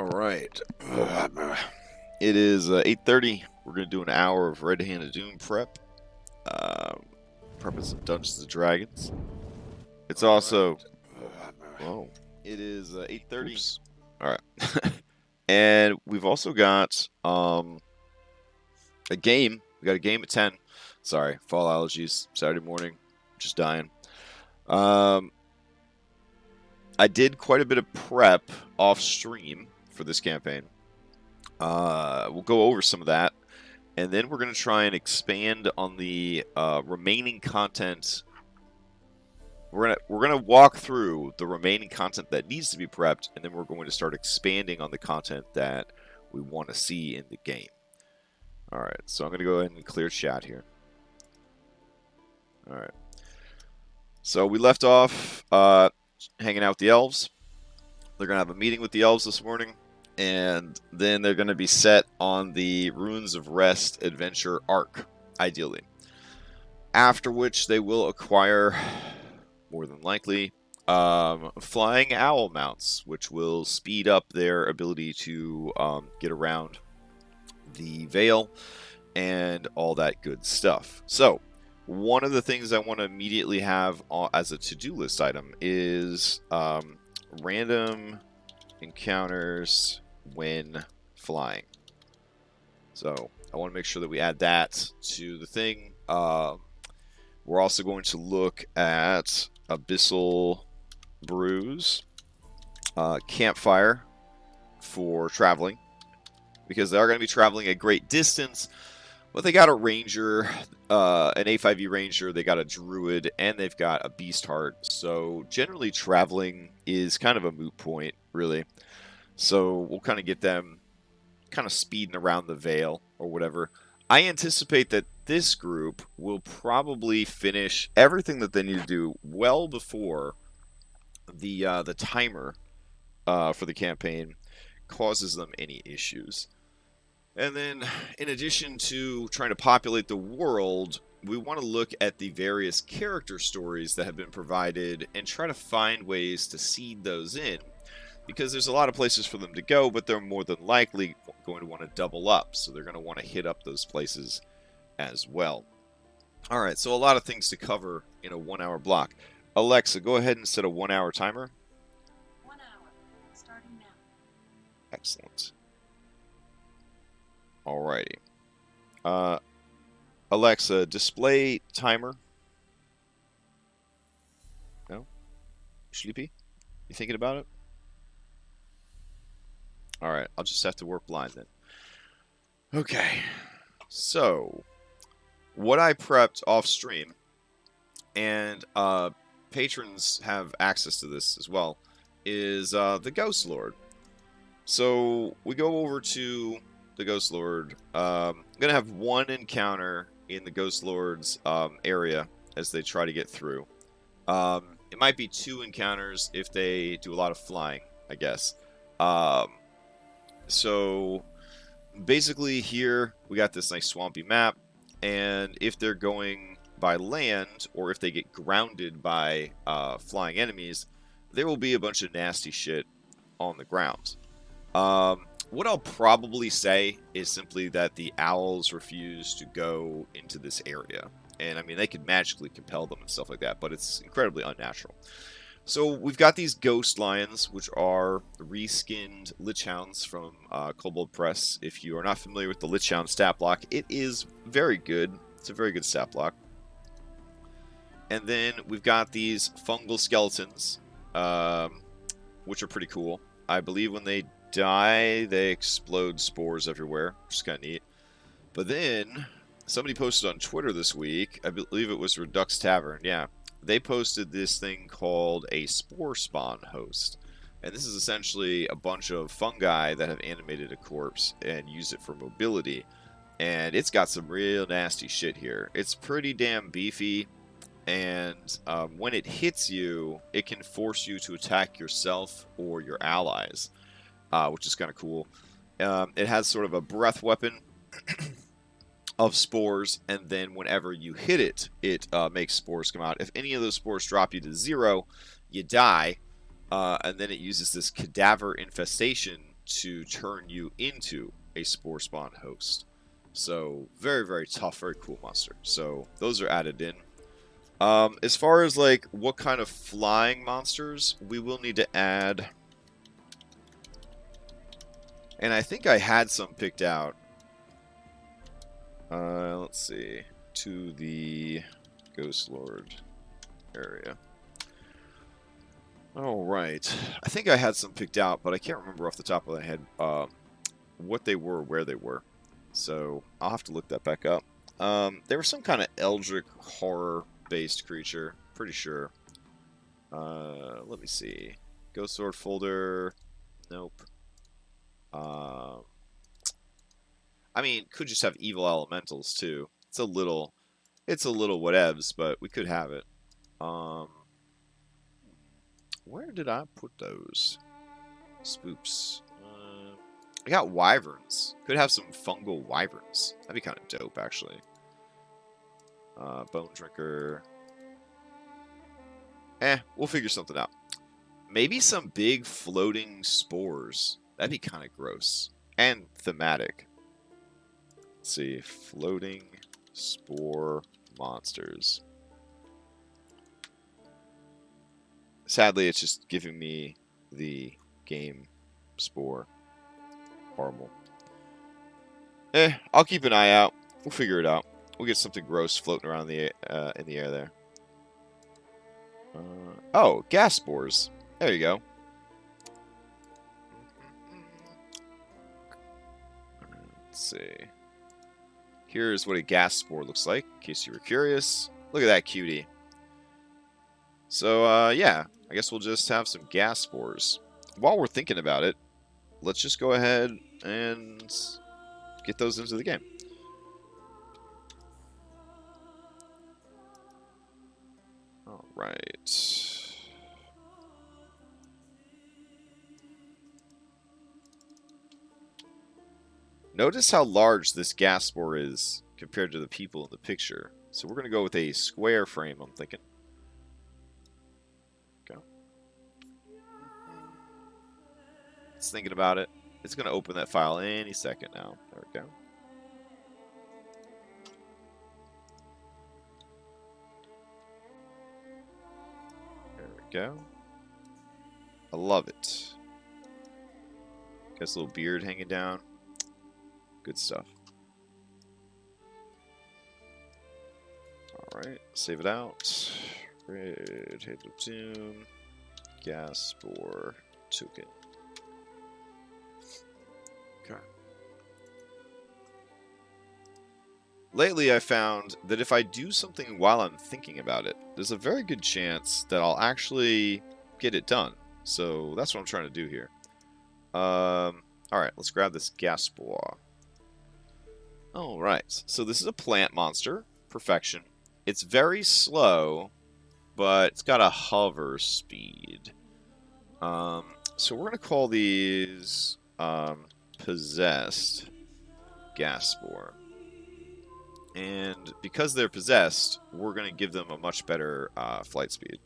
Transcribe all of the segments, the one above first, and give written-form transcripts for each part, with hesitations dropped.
All right. It is 8:30. We're going to do an hour of Red-Handed Doom prep. Prepping some Dungeons and Dragons. It's also... Whoa. It is 8:30. Oops. All right. And we've also got a game. We got a game at 10. Sorry, fall allergies. Saturday morning. Just dying. I did quite a bit of prep off stream for this campaign. We'll go over some of that, and then we're going to try and expand on the remaining content. We're gonna walk through the remaining content that needs to be prepped, and then we're going to start expanding on the content that we want to see in the game. All right, so I'm going to go ahead and clear chat here. All right. So we left off hanging out with the elves. They're going to have a meeting with the elves this morning, and then they're going to be set on the Ruins of Rest adventure arc, ideally. After which they will acquire, more than likely, flying owl mounts, which will speed up their ability to get around the Vale and all that good stuff. So, one of the things I want to immediately have as a to-do list item is random encounters when flying. So I want to make sure that we add that to the thing. We're also going to look at Abyssal Brews, Campfire for traveling, because they are going to be traveling a great distance. But they got a ranger, an A5e ranger, they got a druid, and they've got a beast heart. So generally traveling is kind of a moot point, really. So we'll kind of get them kind of speeding around the Vale or whatever. I anticipate that this group will probably finish everything that they need to do well before the timer for the campaign causes them any issues. And then, in addition to trying to populate the world, we want to look at the various character stories that have been provided and try to find ways to seed those in. Because there's a lot of places for them to go, but they're more than likely going to want to double up. So they're going to want to hit up those places as well. Alright, so a lot of things to cover in a 1 hour block. Alexa, go ahead and set a 1 hour timer. 1 hour, starting now. Excellent. Alrighty. Alexa, display timer. No? Sleepy? You thinking about it? Alright, I'll just have to work blind then. Okay. So, what I prepped off stream, and patrons have access to this as well, is the Ghost Lord. So, we go over to the Ghost Lord. I'm going to have one encounter in the Ghost Lord's area as they try to get through. It might be 2 encounters if they do a lot of flying, I guess. So basically here we got this nice swampy map, and if they're going by land or if they get grounded by flying enemies, there will be a bunch of nasty shit on the ground. What I'll probably say is simply that the owls refuse to go into this area. And I mean, they could magically compel them and stuff like that, but it's incredibly unnatural. So we've got these ghost lions, which are reskinned lich hounds from Kobold Press. If you are not familiar with the lich hound stat block, it is very good. It's a very good stat block. And then we've got these fungal skeletons, which are pretty cool. I believe when they die, they explode spores everywhere, which is kind of neat. But then, somebody posted on Twitter this week, I believe it was Redux Tavern, yeah. They posted this thing called a Spore Spawn host. And this is essentially a bunch of fungi that have animated a corpse and use it for mobility. And it's got some real nasty shit here. It's pretty damn beefy. And when it hits you, it can force you to attack yourself or your allies. Which is kind of cool. It has sort of a breath weapon of spores, and then whenever you hit it, it makes spores come out. If any of those spores drop you to 0, you die, and then it uses this cadaver infestation to turn you into a spore spawn host. So very, very tough, very cool monster. So those are added in. As far as like what kind of flying monsters, we will need to add, and I think I had some picked out. Let's see, to the Ghost Lord area. All right, I think I had some picked out, but I can't remember off the top of my head what they were, where they were. So I'll have to look that back up. They were some kind of eldritch horror-based creature, pretty sure. Let me see. Ghost Sword folder. Nope. I mean, could just have evil elementals too. It's a little whatevs, but we could have it. Where did I put those? Spoops. I got wyverns. Could have some fungal wyverns. That'd be kind of dope, actually. Bone drinker. We'll figure something out. Maybe some big floating spores. That'd be kind of gross. And thematic. Let's see. Floating spore monsters. Sadly, it's just giving me the game Spore. Horrible. I'll keep an eye out. We'll figure it out. We'll get something gross floating around in the air there. Oh, gas spores. There you go. Let's see. Here's what a gas spore looks like, in case you were curious. Look at that cutie. So, yeah, I guess we'll just have some gas spores. While we're thinking about it, let's just go ahead and get those into the game. All right. Notice how large this gas spore is compared to the people in the picture. So we're going to go with a square frame, I'm thinking. Go. It's thinking about it. It's going to open that file any second now. There we go. There we go. I love it. Got this little beard hanging down. Good stuff. Alright, save it out. Red Head of Doom. Gas Spore Token. Okay. Lately I found that if I do something while I'm thinking about it, there's a very good chance that I'll actually get it done. So that's what I'm trying to do here. Alright, let's grab this gas spore. Alright, so this is a plant monster. Perfection. It's very slow, but it's got a hover speed. So we're going to call these possessed gas spore. And because they're possessed, we're going to give them a much better flight speed.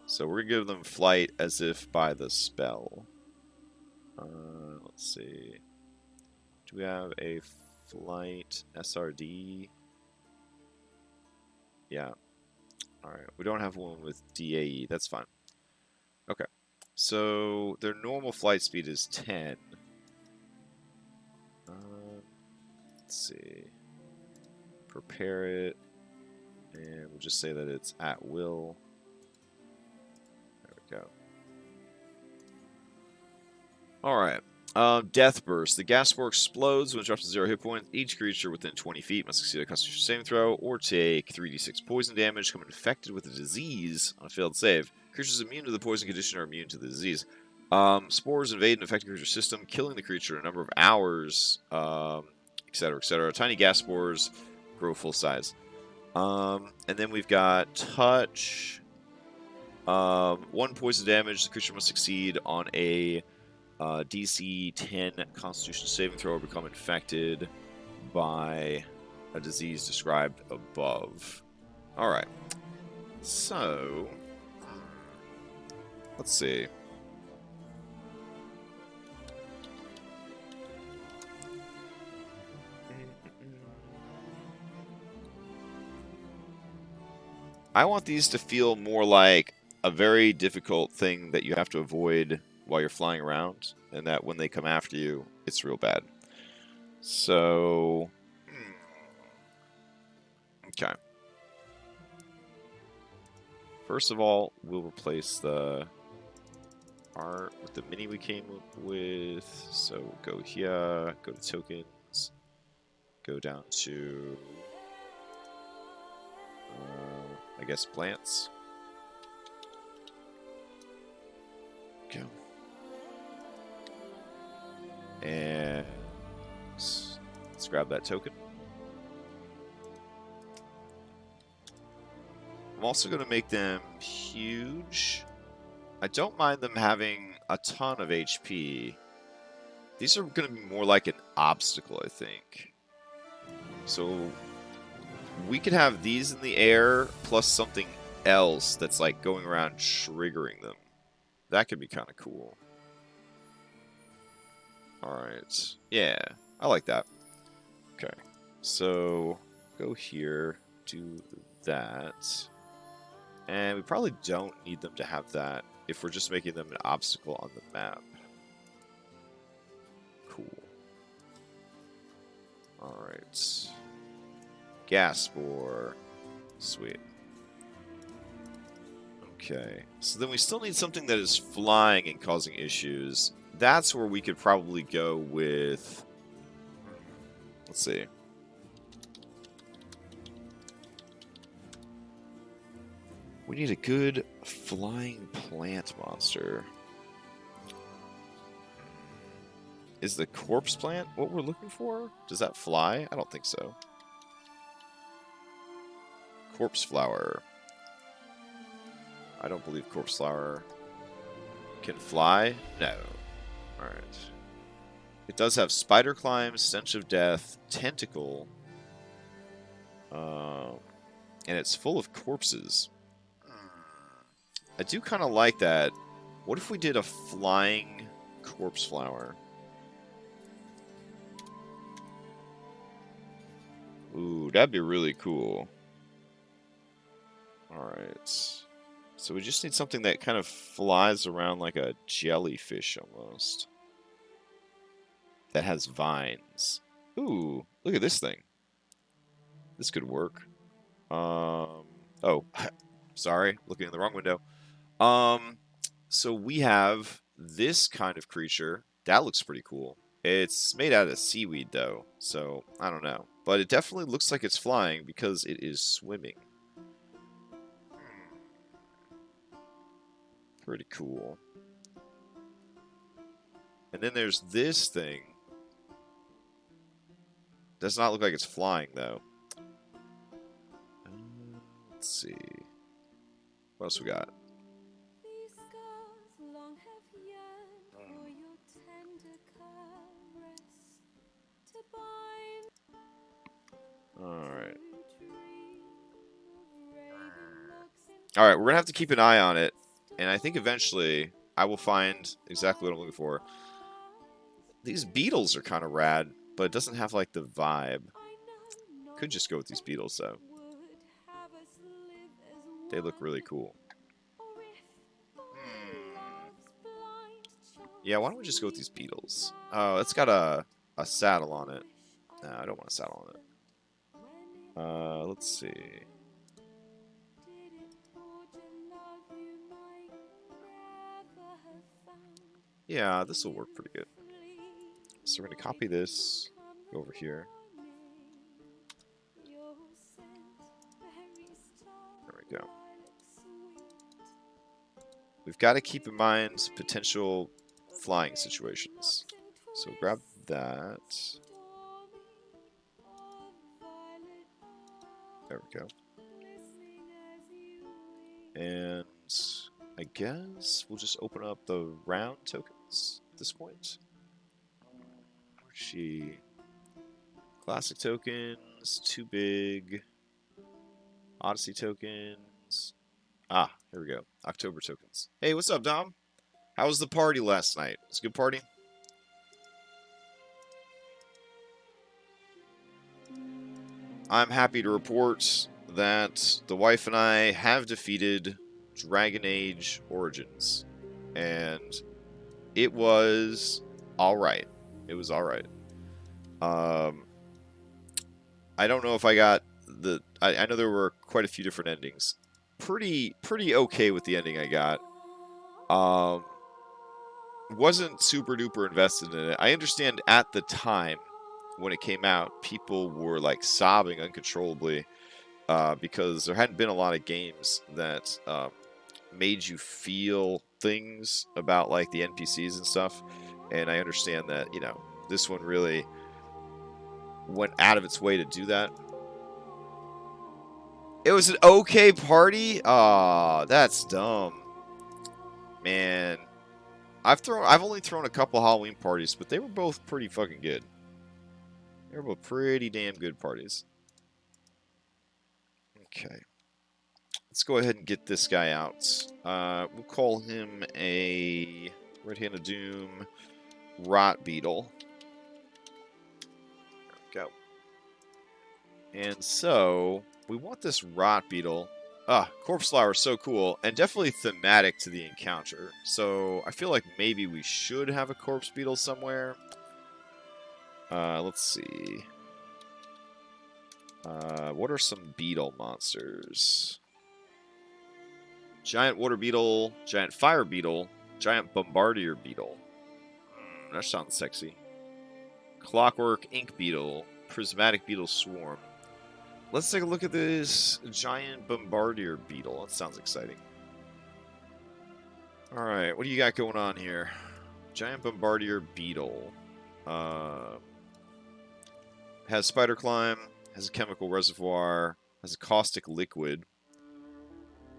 So we're going to give them flight as if by the spell. Let's see. Do we have a flight SRD? Yeah. Alright, we don't have one with DAE. That's fine. Okay. So their normal flight speed is 10. Let's see. Prepare it. And we'll just say that it's at will. There we go. Alright. Death Burst. The gas spore explodes when it drops to 0 hit points. Each creature within 20 feet must succeed a Constitution saving throw or take 3d6 poison damage, become infected with a disease on a failed save. Creatures immune to the poison condition are immune to the disease. Spores invade an affected creature's system, killing the creature in a number of hours, etc., etc. Tiny gas spores grow full size. And then we've got Touch. 1 poison damage. The creature must succeed on a DC 10 Constitution saving throw or become infected by a disease described above. Alright. So, let's see. I want these to feel more like a very difficult thing that you have to avoid while you're flying around, and that when they come after you, it's real bad. So, okay. First of all, we'll replace the art with the mini we came up with. So go here, go to tokens, go down to, I guess, plants. Go. And let's grab that token. I'm also going to make them huge. I don't mind them having a ton of HP. These are going to be more like an obstacle, I think. So we could have these in the air plus something else that's like going around triggering them. That could be kind of cool. Alright. Yeah, I like that. Okay. So go here, do that. And we probably don't need them to have that if we're just making them an obstacle on the map. Cool. Alright. Gas Spore. Sweet. Okay. So then we still need something that is flying and causing issues. That's where we could probably go with... Let's see. We need a good flying plant monster. Is the corpse plant what we're looking for? Does that fly? I don't think so. Corpse flower. I don't believe corpse flower can fly. No. Alright. It does have spider climb, stench of death, tentacle. And it's full of corpses. I do kind of like that. What if we did a flying corpse flower? Ooh, that'd be really cool. Alright. So we just need something that kind of flies around like a jellyfish almost. That has vines. Ooh, look at this thing. This could work. Oh, sorry, looking in the wrong window. So we have this kind of creature. That looks pretty cool. It's made out of seaweed, though, so I don't know. But it definitely looks like it's flying because it is swimming. Pretty cool. And then there's this thing. Does not look like it's flying, though. Let's see. What else we got? Alright. Alright, we're going to have to keep an eye on it. And I think eventually I will find exactly what I'm looking for. These beetles are kind of rad, but it doesn't have like the vibe. Could just go with these beetles, though. They look really cool. Yeah, why don't we just go with these beetles? Oh, it's got a saddle on it. No, I don't want a saddle on it. Let's see. Yeah, this will work pretty good. So we're going to copy this, go over here. There we go. We've got to keep in mind potential flying situations. So grab that. There we go. And I guess we'll just open up the round tokens at this point. Where's she? Classic tokens, too big. Odyssey tokens. Ah, here we go. October tokens. Hey, what's up, Dom? How was the party last night? It was a good party? I'm happy to report that the wife and I have defeated Dragon Age Origins, and it was alright. It was alright. I don't know if I got the... I know there were quite a few different endings. Pretty okay with the ending I got. Wasn't super duper invested in it. I understand at the time when it came out, people were like sobbing uncontrollably because there hadn't been a lot of games that made you feel things about like the NPCs and stuff. And I understand that, you know, this one really went out of its way to do that. It was an okay party? Aw, that's dumb. Man. I've only thrown a couple Halloween parties, but they were both pretty fucking good. They were both pretty damn good parties. Okay. Let's go ahead and get this guy out. We'll call him a Red Hand of Doom Rot Beetle. There we go. And so, we want this Rot Beetle. Corpse Flower is so cool, and definitely thematic to the encounter. So, I feel like maybe we should have a Corpse Beetle somewhere. Let's see. What are some beetle monsters? Giant Water Beetle, Giant Fire Beetle, Giant Bombardier Beetle. That sounds sexy. Clockwork Ink Beetle, Prismatic Beetle Swarm. Let's take a look at this Giant Bombardier Beetle. That sounds exciting. Alright, what do you got going on here? Giant Bombardier Beetle. Has Spider Climb, has a Chemical Reservoir, has a Caustic Liquid.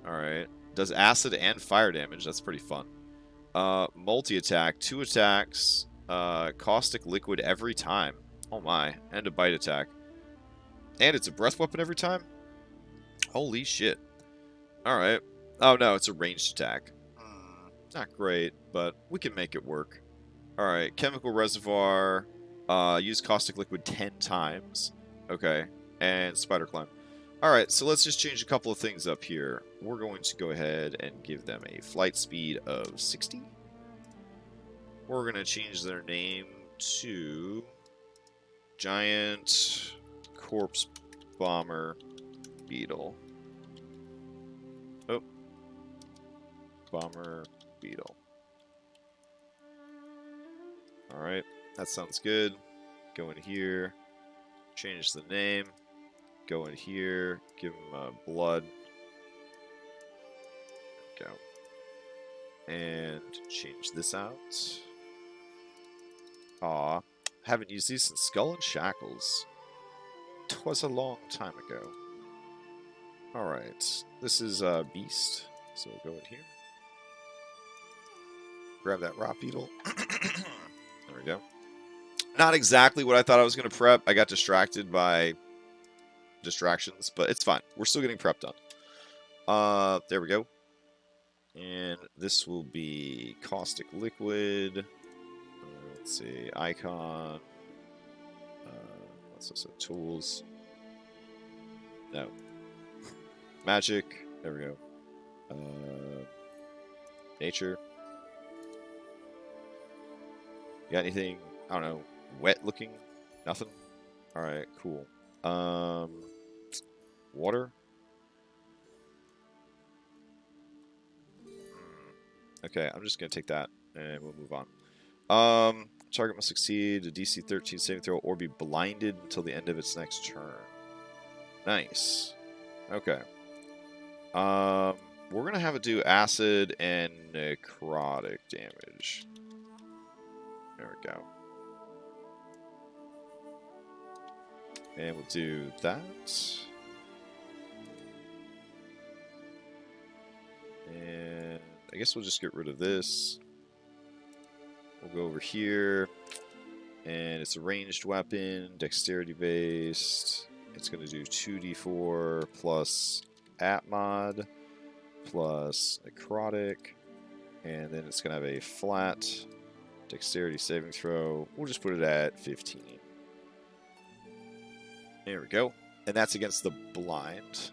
Alright. Does acid and fire damage. That's pretty fun. Multi-attack, 2 attacks, Caustic Liquid every time. Oh my. And a bite attack. And it's a breath weapon every time? Holy shit. Alright. Oh no, it's a ranged attack. Not great, but we can make it work. Alright, Chemical Reservoir. Use Caustic Liquid 10 times. Okay. And Spider Climb. Alright, so let's just change a couple of things up here. We're going to go ahead and give them a flight speed of 60. We're going to change their name to Giant Corpse Bomber Beetle. Oh. Bomber Beetle. Alright, that sounds good. Go in here. Change the name. Go in here. Give him blood. There we go. And change this out. Aw. Haven't used these since Skull and Shackles. 'Twas a long time ago. Alright. This is Beast. So we'll go in here. Grab that Rot Beetle. There we go. Not exactly what I thought I was going to prep. I got distracted by distractions, but it's fine. We're still getting prep done. There we go. And this will be Caustic Liquid. Let's see. Icon. What's this? Tools. No. Magic. There we go. Nature. You got anything, I don't know, wet looking? Nothing? Alright, cool. Water? Okay, I'm just going to take that, and we'll move on. Target must succeed a DC 13 saving throw or be blinded until the end of its next turn. Nice. Okay. We're going to have it do acid and necrotic damage. There we go. And we'll do that. And I guess we'll just get rid of this. We'll go over here. And it's a ranged weapon, dexterity based. It's going to do 2d4 plus Atmod plus necrotic. And then it's going to have a flat dexterity saving throw. We'll just put it at 15. There we go. And that's against the blind.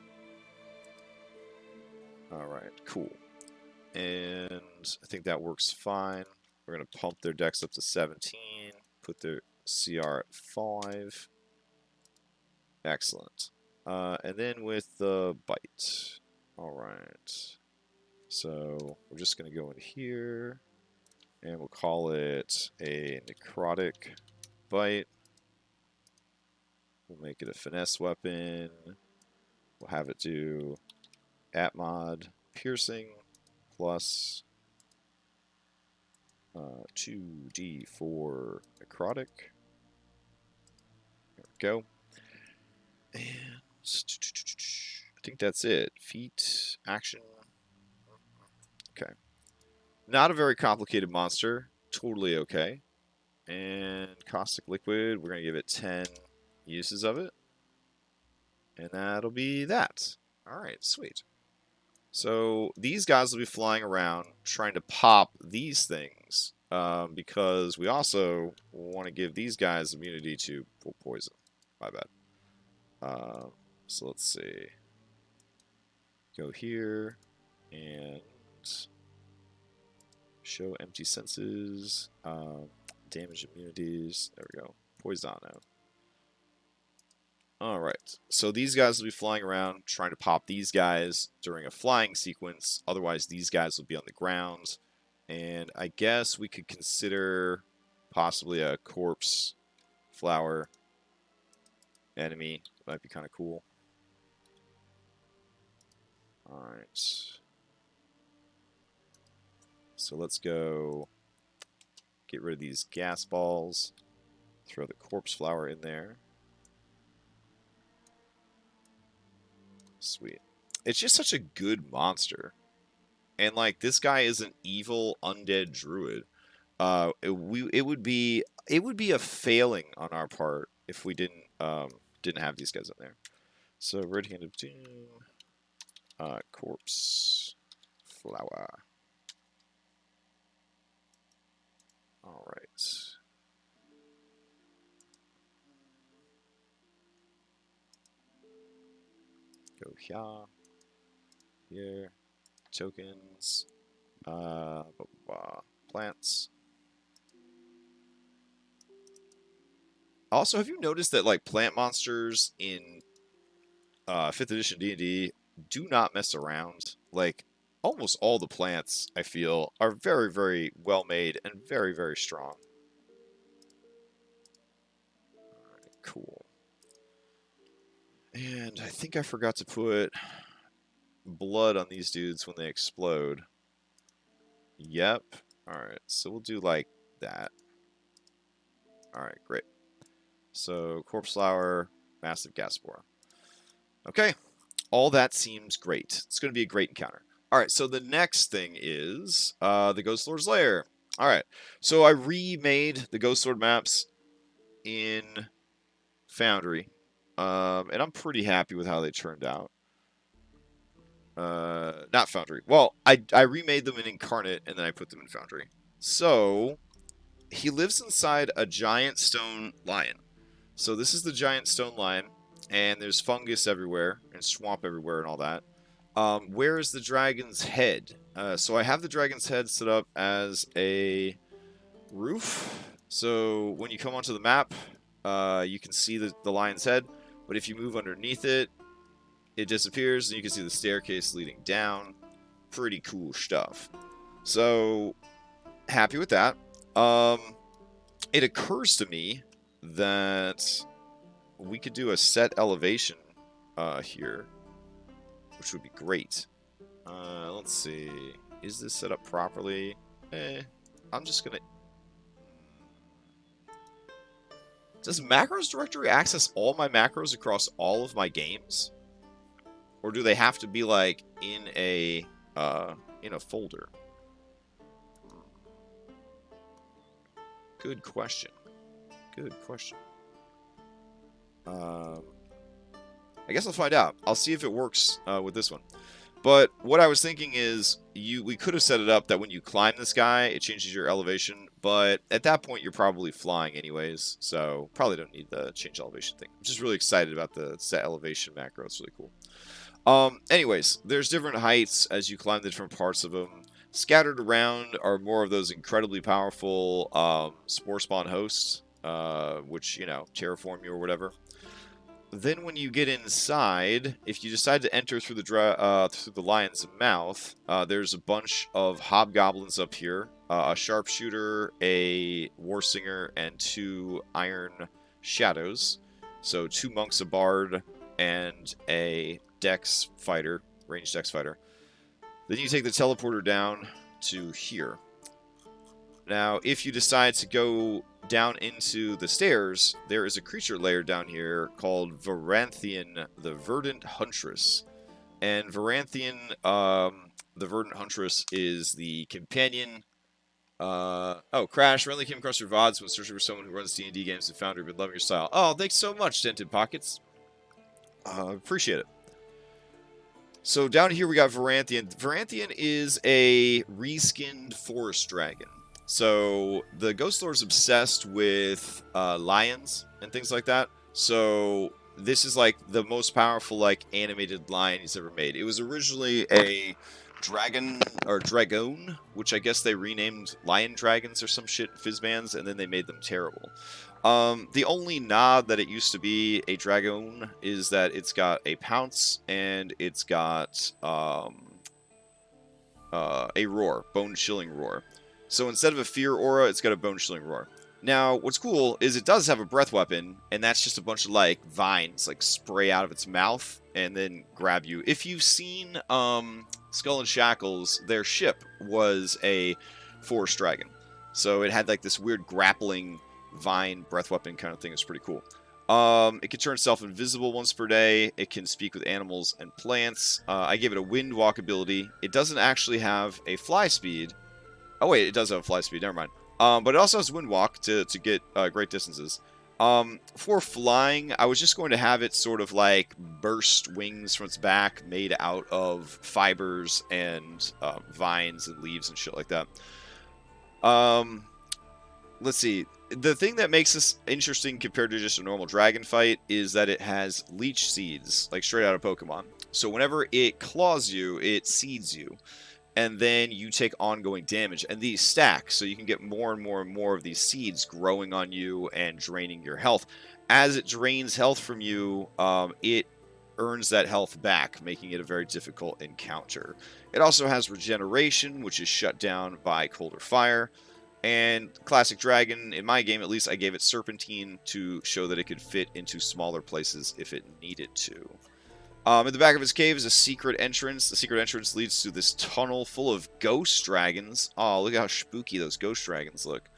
Alright, cool. And I think that works fine. We're going to pump their dex up to 17, put their CR at 5. Excellent. And then with the bite. Alright. So we're just going to go in here, and we'll call it a necrotic bite. We'll make it a finesse weapon. We'll have it do atmod piercing plus 2d4 necrotic. There we go. And I think that's it. Feat, action. Okay. Not a very complicated monster. Totally okay. And caustic liquid, we're going to give it 10 uses of it. And that'll be that. Alright, sweet. So these guys will be flying around trying to pop these things. Because we also want to give these guys immunity to poison. My bad. So let's see. Go here and show empty senses. Damage immunities. There we go. Poisano. Alright, so these guys will be flying around trying to pop these guys during a flying sequence. Otherwise, these guys will be on the ground. And I guess we could consider possibly a corpse flower enemy. Might be kind of cool. Alright. So let's go get rid of these gas balls. Throw the corpse flower in there. Sweet. It's just such a good monster. And like this guy is an evil undead druid. It would be a failing on our part if we didn't have these guys in there. So Red Hand of Doom, corpse flower. All right. Go here, tokens, plants. Also, have you noticed that like plant monsters in 5th edition D&D do not mess around? Like almost all the plants, I feel, are very, very well made and very, very strong. All right, cool. And I think I forgot to put blood on these dudes when they explode. Yep. Alright, so we'll do like that. Alright, great. So, corpse flower, massive gas spore. Okay, all that seems great. It's going to be a great encounter. Alright, so the next thing is the Ghost Lord's Lair. Alright, so I remade the Ghost Lord maps in Foundry. And I'm pretty happy with how they turned out. Not Foundry. Well, I remade them in Incarnate, and then I put them in Foundry. So, he lives inside a giant stone lion. So this is the giant stone lion, and there's fungus everywhere, and swamp everywhere, and all that. Where is the dragon's head? So I have the dragon's head set up as a roof. So when you come onto the map, you can see the lion's head. But if you move underneath it, it disappears, and you can see the staircase leading down. Pretty cool stuff. So, happy with that. It occurs to me that we could do a set elevation here, which would be great. Let's see. Is this set up properly? I'm just gonna... Does Macros Directory access all my macros across all of my games? Or do they have to be like in a folder? Good question. Good question. I guess I'll find out. I'll see if it works with this one. But what I was thinking is we could have set it up that when you climb this guy, it changes your elevation. But at that point, you're probably flying anyways. So probably don't need the change elevation thing. I'm just really excited about the set elevation macro. It's really cool. Anyways, there's different heights as you climb the different parts of them. Scattered around are more of those incredibly powerful spore spawn hosts, which, you know, terraform you or whatever. Then when you get inside, if you decide to enter through the lion's mouth, there's a bunch of hobgoblins up here, a sharpshooter, a warsinger, and 2 iron shadows. So 2 monks, a bard, and a dex fighter, ranged dex fighter. Then you take the teleporter down to here. Now, if you decide to go down into the stairs, there is a creature lair down here called Varanthian, the Verdant Huntress. And Varanthian, the Verdant Huntress, is the companion. Oh, Crash, randomly came across your VODs when searching for someone who runs D&D games at Foundry. Been loving your style. Oh, thanks so much, Dented Pockets. Appreciate it. So down here we got Varanthian. Varanthian is a reskinned forest dragon. So the Ghost Lord's obsessed with lions and things like that. So this is like the most powerful like animated lion he's ever made. It was originally a dragon or dragoon, which I guess they renamed lion dragons or some shit Fizzbands, and then they made them terrible. The only nod that it used to be a dragoon is that it's got a pounce and it's got a roar, bone-chilling roar. So instead of a fear aura, it's got a bone-chilling roar. Now, what's cool is it does have a breath weapon, and that's just a bunch of, like, vines, like, spray out of its mouth and then grab you. If you've seen Skull and Shackles, their ship was a forest dragon. So it had, like, this weird grappling vine breath weapon kind of thing. It's pretty cool. It can turn itself invisible once per day. It can speak with animals and plants. I gave it a wind walk ability. It doesn't actually have a fly speed. Oh wait, it does have a fly speed. Never mind. But it also has wind walk to get great distances. For flying, I was just going to have it sort of like burst wings from its back, made out of fibers and vines and leaves and shit like that. Let's see. The thing that makes this interesting compared to just a normal dragon fight is that it has leech seeds, like straight out of Pokemon. So whenever it claws you, it seeds you. And then you take ongoing damage. And these stack, so you can get more and more and more of these seeds growing on you and draining your health. As it drains health from you, it earns that health back, making it a very difficult encounter. It also has regeneration, which is shut down by cold or fire. And Classic Dragon, in my game at least, I gave it Serpentine to show that it could fit into smaller places if it needed to. In the back of his cave is a secret entrance. The secret entrance leads to this tunnel full of ghost dragons. Oh, look how spooky those ghost dragons look.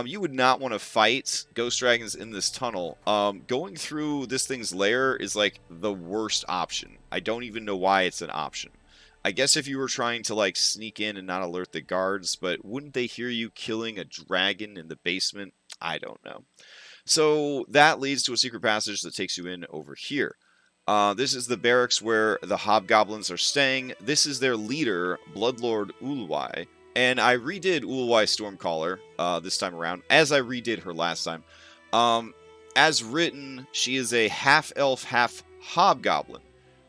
You would not want to fight ghost dragons in this tunnel. Going through this thing's lair is like the worst option. I don't even know why it's an option. I guess if you were trying to like sneak in and not alert the guards, but wouldn't they hear you killing a dragon in the basement? I don't know. So that leads to a secret passage that takes you in over here. This is the barracks where the hobgoblins are staying. This is their leader, Bloodlord Ulwai. And I redid Ulwai Stormcaller this time around, as I redid her last time. As written, she is a half-elf, half-hobgoblin,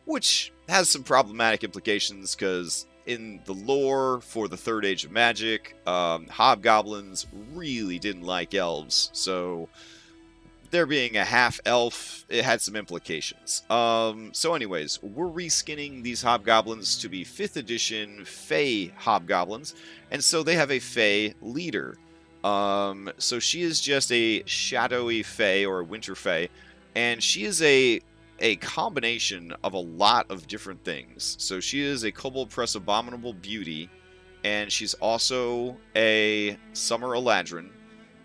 which has some problematic implications, because in the lore for the Third Age of Magic, hobgoblins really didn't like elves, so there being a half-elf, it had some implications. So anyways, we're reskinning these hobgoblins to be 5th edition Fae hobgoblins, and so they have a Fae leader. So she is just a shadowy Fae, or a winter Fae, and she is a combination of a lot of different things. So she is a Kobold Press Abominable Beauty, and she's also a Summer Eladrin,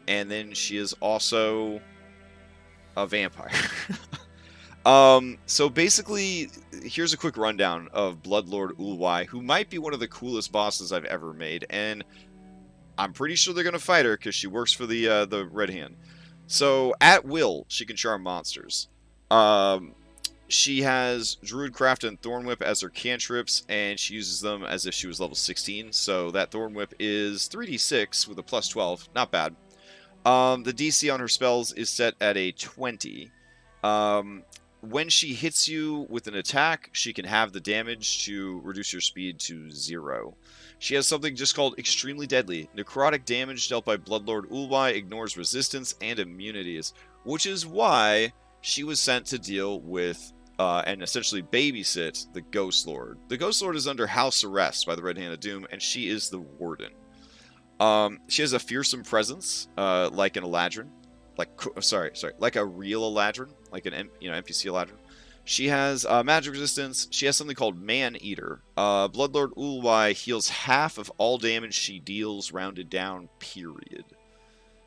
and then she is also a vampire. So basically, here's a quick rundown of Bloodlord Ulwai, who might be one of the coolest bosses I've ever made, and I'm pretty sure they're going to fight her because she works for the Red Hand. So, at will, she can charm monsters. She has Druidcraft and Thorn Whip as her cantrips, and she uses them as if she was level 16. So that Thorn Whip is 3d6 with a plus 12. Not bad. The DC on her spells is set at a 20. when she hits you with an attack, she can have the damage to reduce your speed to 0. She has something just called Extremely Deadly. Necrotic damage dealt by Bloodlord Ulwai ignores resistance and immunities, which is why she was sent to deal with and essentially babysit the Ghost Lord. The Ghost Lord is under house arrest by the Red Hand of Doom, and she is the warden. She has a fearsome presence, like an Eladrin. Like a real Eladrin, like an NPC Eladrin. She has magic resistance. She has something called Man Eater. Bloodlord Ulwai heals half of all damage she deals, rounded down, period.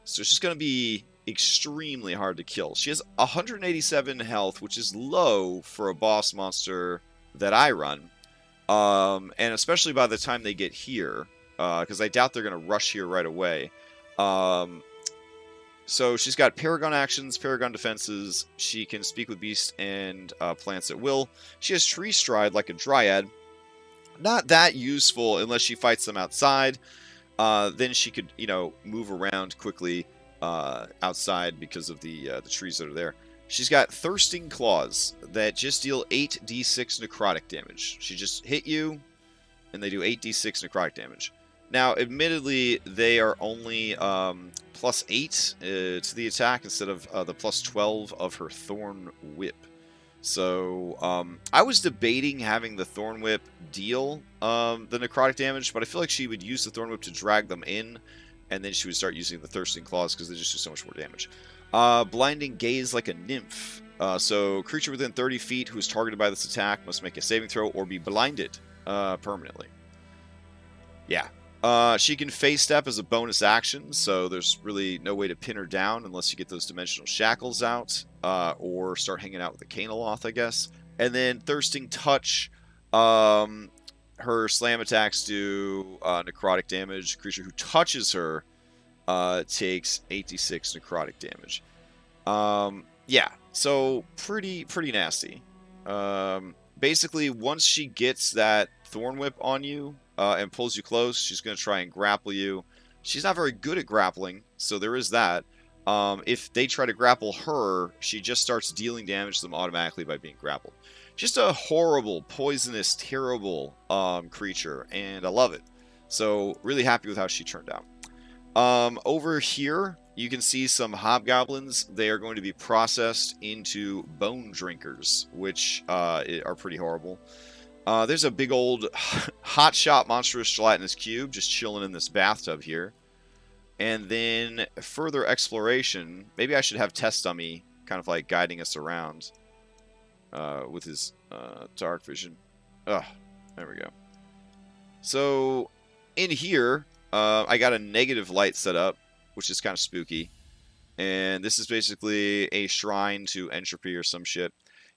So she's going to be extremely hard to kill. She has 187 health, which is low for a boss monster that I run. And especially by the time they get here, because I doubt they're going to rush here right away. So she's got Paragon actions, Paragon defenses. She can speak with beasts and plants at will. She has Tree Stride like a Dryad. Not that useful unless she fights them outside. Then she could, move around quickly outside because of the trees that are there. She's got Thirsting Claws that just deal 8d6 necrotic damage. She just hit you, and they do 8d6 necrotic damage. Now, admittedly, they are only +8 to the attack instead of the +12 of her Thorn Whip. So, I was debating having the Thorn Whip deal the necrotic damage, but I feel like she would use the Thorn Whip to drag them in, and then she would start using the Thirsting Claws because they just do so much more damage. Blinding Gaze like a Nymph. So, creature within 30 feet who is targeted by this attack must make a saving throw or be blinded permanently. Yeah. She can phase step as a bonus action, so there's really no way to pin her down unless you get those dimensional shackles out, or start hanging out with the Canoloth, I guess. And then Thirsting Touch, her slam attacks do necrotic damage. Creature who touches her takes 8d6 necrotic damage. Yeah, so pretty nasty. Basically, once she gets that Thorn Whip on you, and pulls you close, she's going to try and grapple you. She's not very good at grappling, so there is that. If they try to grapple her, she just starts dealing damage to them automatically by being grappled. Just a horrible, poisonous, terrible creature, and I love it. So, really happy with how she turned out. Over here, you can see some hobgoblins. They are going to be processed into bone drinkers, which are pretty horrible. There's a big old hotshot monstrous gelatinous cube just chilling in this bathtub here. And then further exploration. Maybe I should have Test Dummy kind of like guiding us around with his dark vision. There we go. So in here, I got a negative light set up, which is kind of spooky. And this is basically a shrine to entropy or some shit.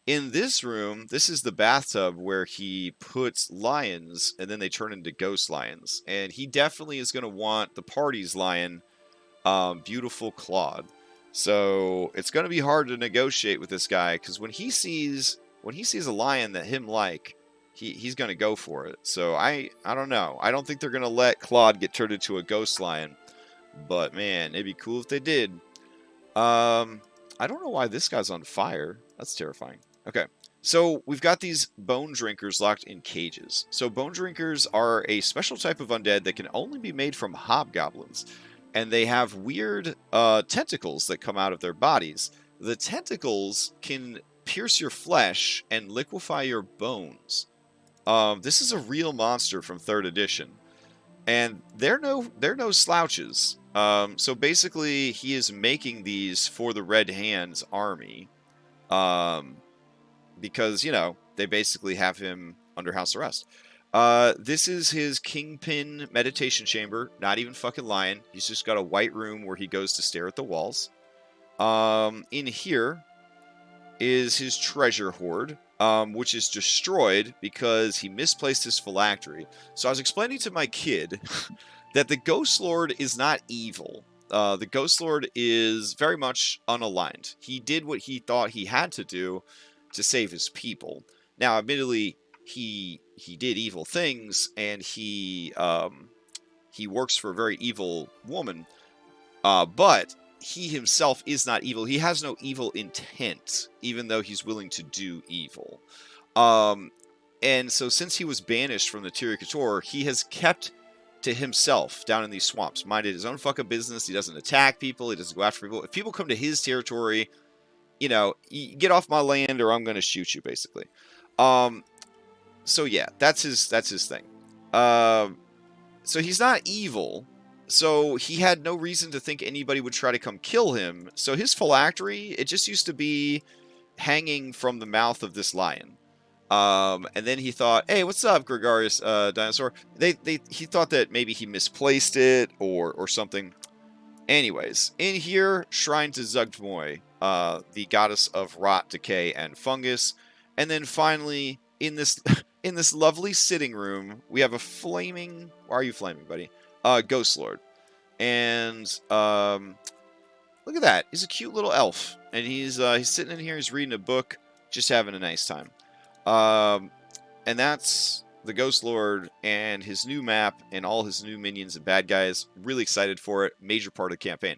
In this room, this is the bathtub where he puts lions, and then they turn into ghost lions. And he definitely is going to want the party's lion, Beautiful Claude. So it's going to be hard to negotiate with this guy, because when he sees a lion that him like, he's going to go for it. So I don't know. I don't think they're going to let Claude get turned into a ghost lion. But man, it'd be cool if they did. I don't know why this guy's on fire. That's terrifying. Okay, so we've got these bone drinkers locked in cages. So bone drinkers are a special type of undead that can only be made from hobgoblins. And they have weird tentacles that come out of their bodies. The tentacles can pierce your flesh and liquefy your bones. This is a real monster from 3rd edition. And they're no slouches. So basically, he is making these for the Red Hand's army. Because, they basically have him under house arrest. This is his Kingpin meditation chamber. Not even fucking lying. He's just got a white room where he goes to stare at the walls. In here is his treasure hoard, which is destroyed because he misplaced his phylactery. So I was explaining to my kid that the Ghost Lord is not evil. The Ghost Lord is very much unaligned. He did what he thought he had to do to save his people. Now, admittedly, he did evil things, and he works for a very evil woman. But he himself is not evil. He has no evil intent, even though he's willing to do evil. And so since he was banished from the Tiri Couture, he has kept to himself down in these swamps, minded his own fucking business. He doesn't attack people. He doesn't go after people. If people come to his territory, you know, get off my land or I'm going to shoot you, basically. So yeah, that's his thing. So he's not evil. So he had no reason to think anybody would try to come kill him. So his phylactery, it just used to be hanging from the mouth of this lion. And then he thought, "Hey, what's up, gregarious dinosaur?" He thought that maybe he misplaced it or something. Anyways, in here, shrine to Zugtmoy, the goddess of rot, decay, and fungus. And then finally, in this in this lovely sitting room, we have a flaming. Why are you flaming, buddy? Ghost Lord, and look at that. He's a cute little elf, and he's sitting in here. He's reading a book, just having a nice time. And that's the Ghost Lord and his new map and all his new minions and bad guys. Really excited for it. Major part of the campaign.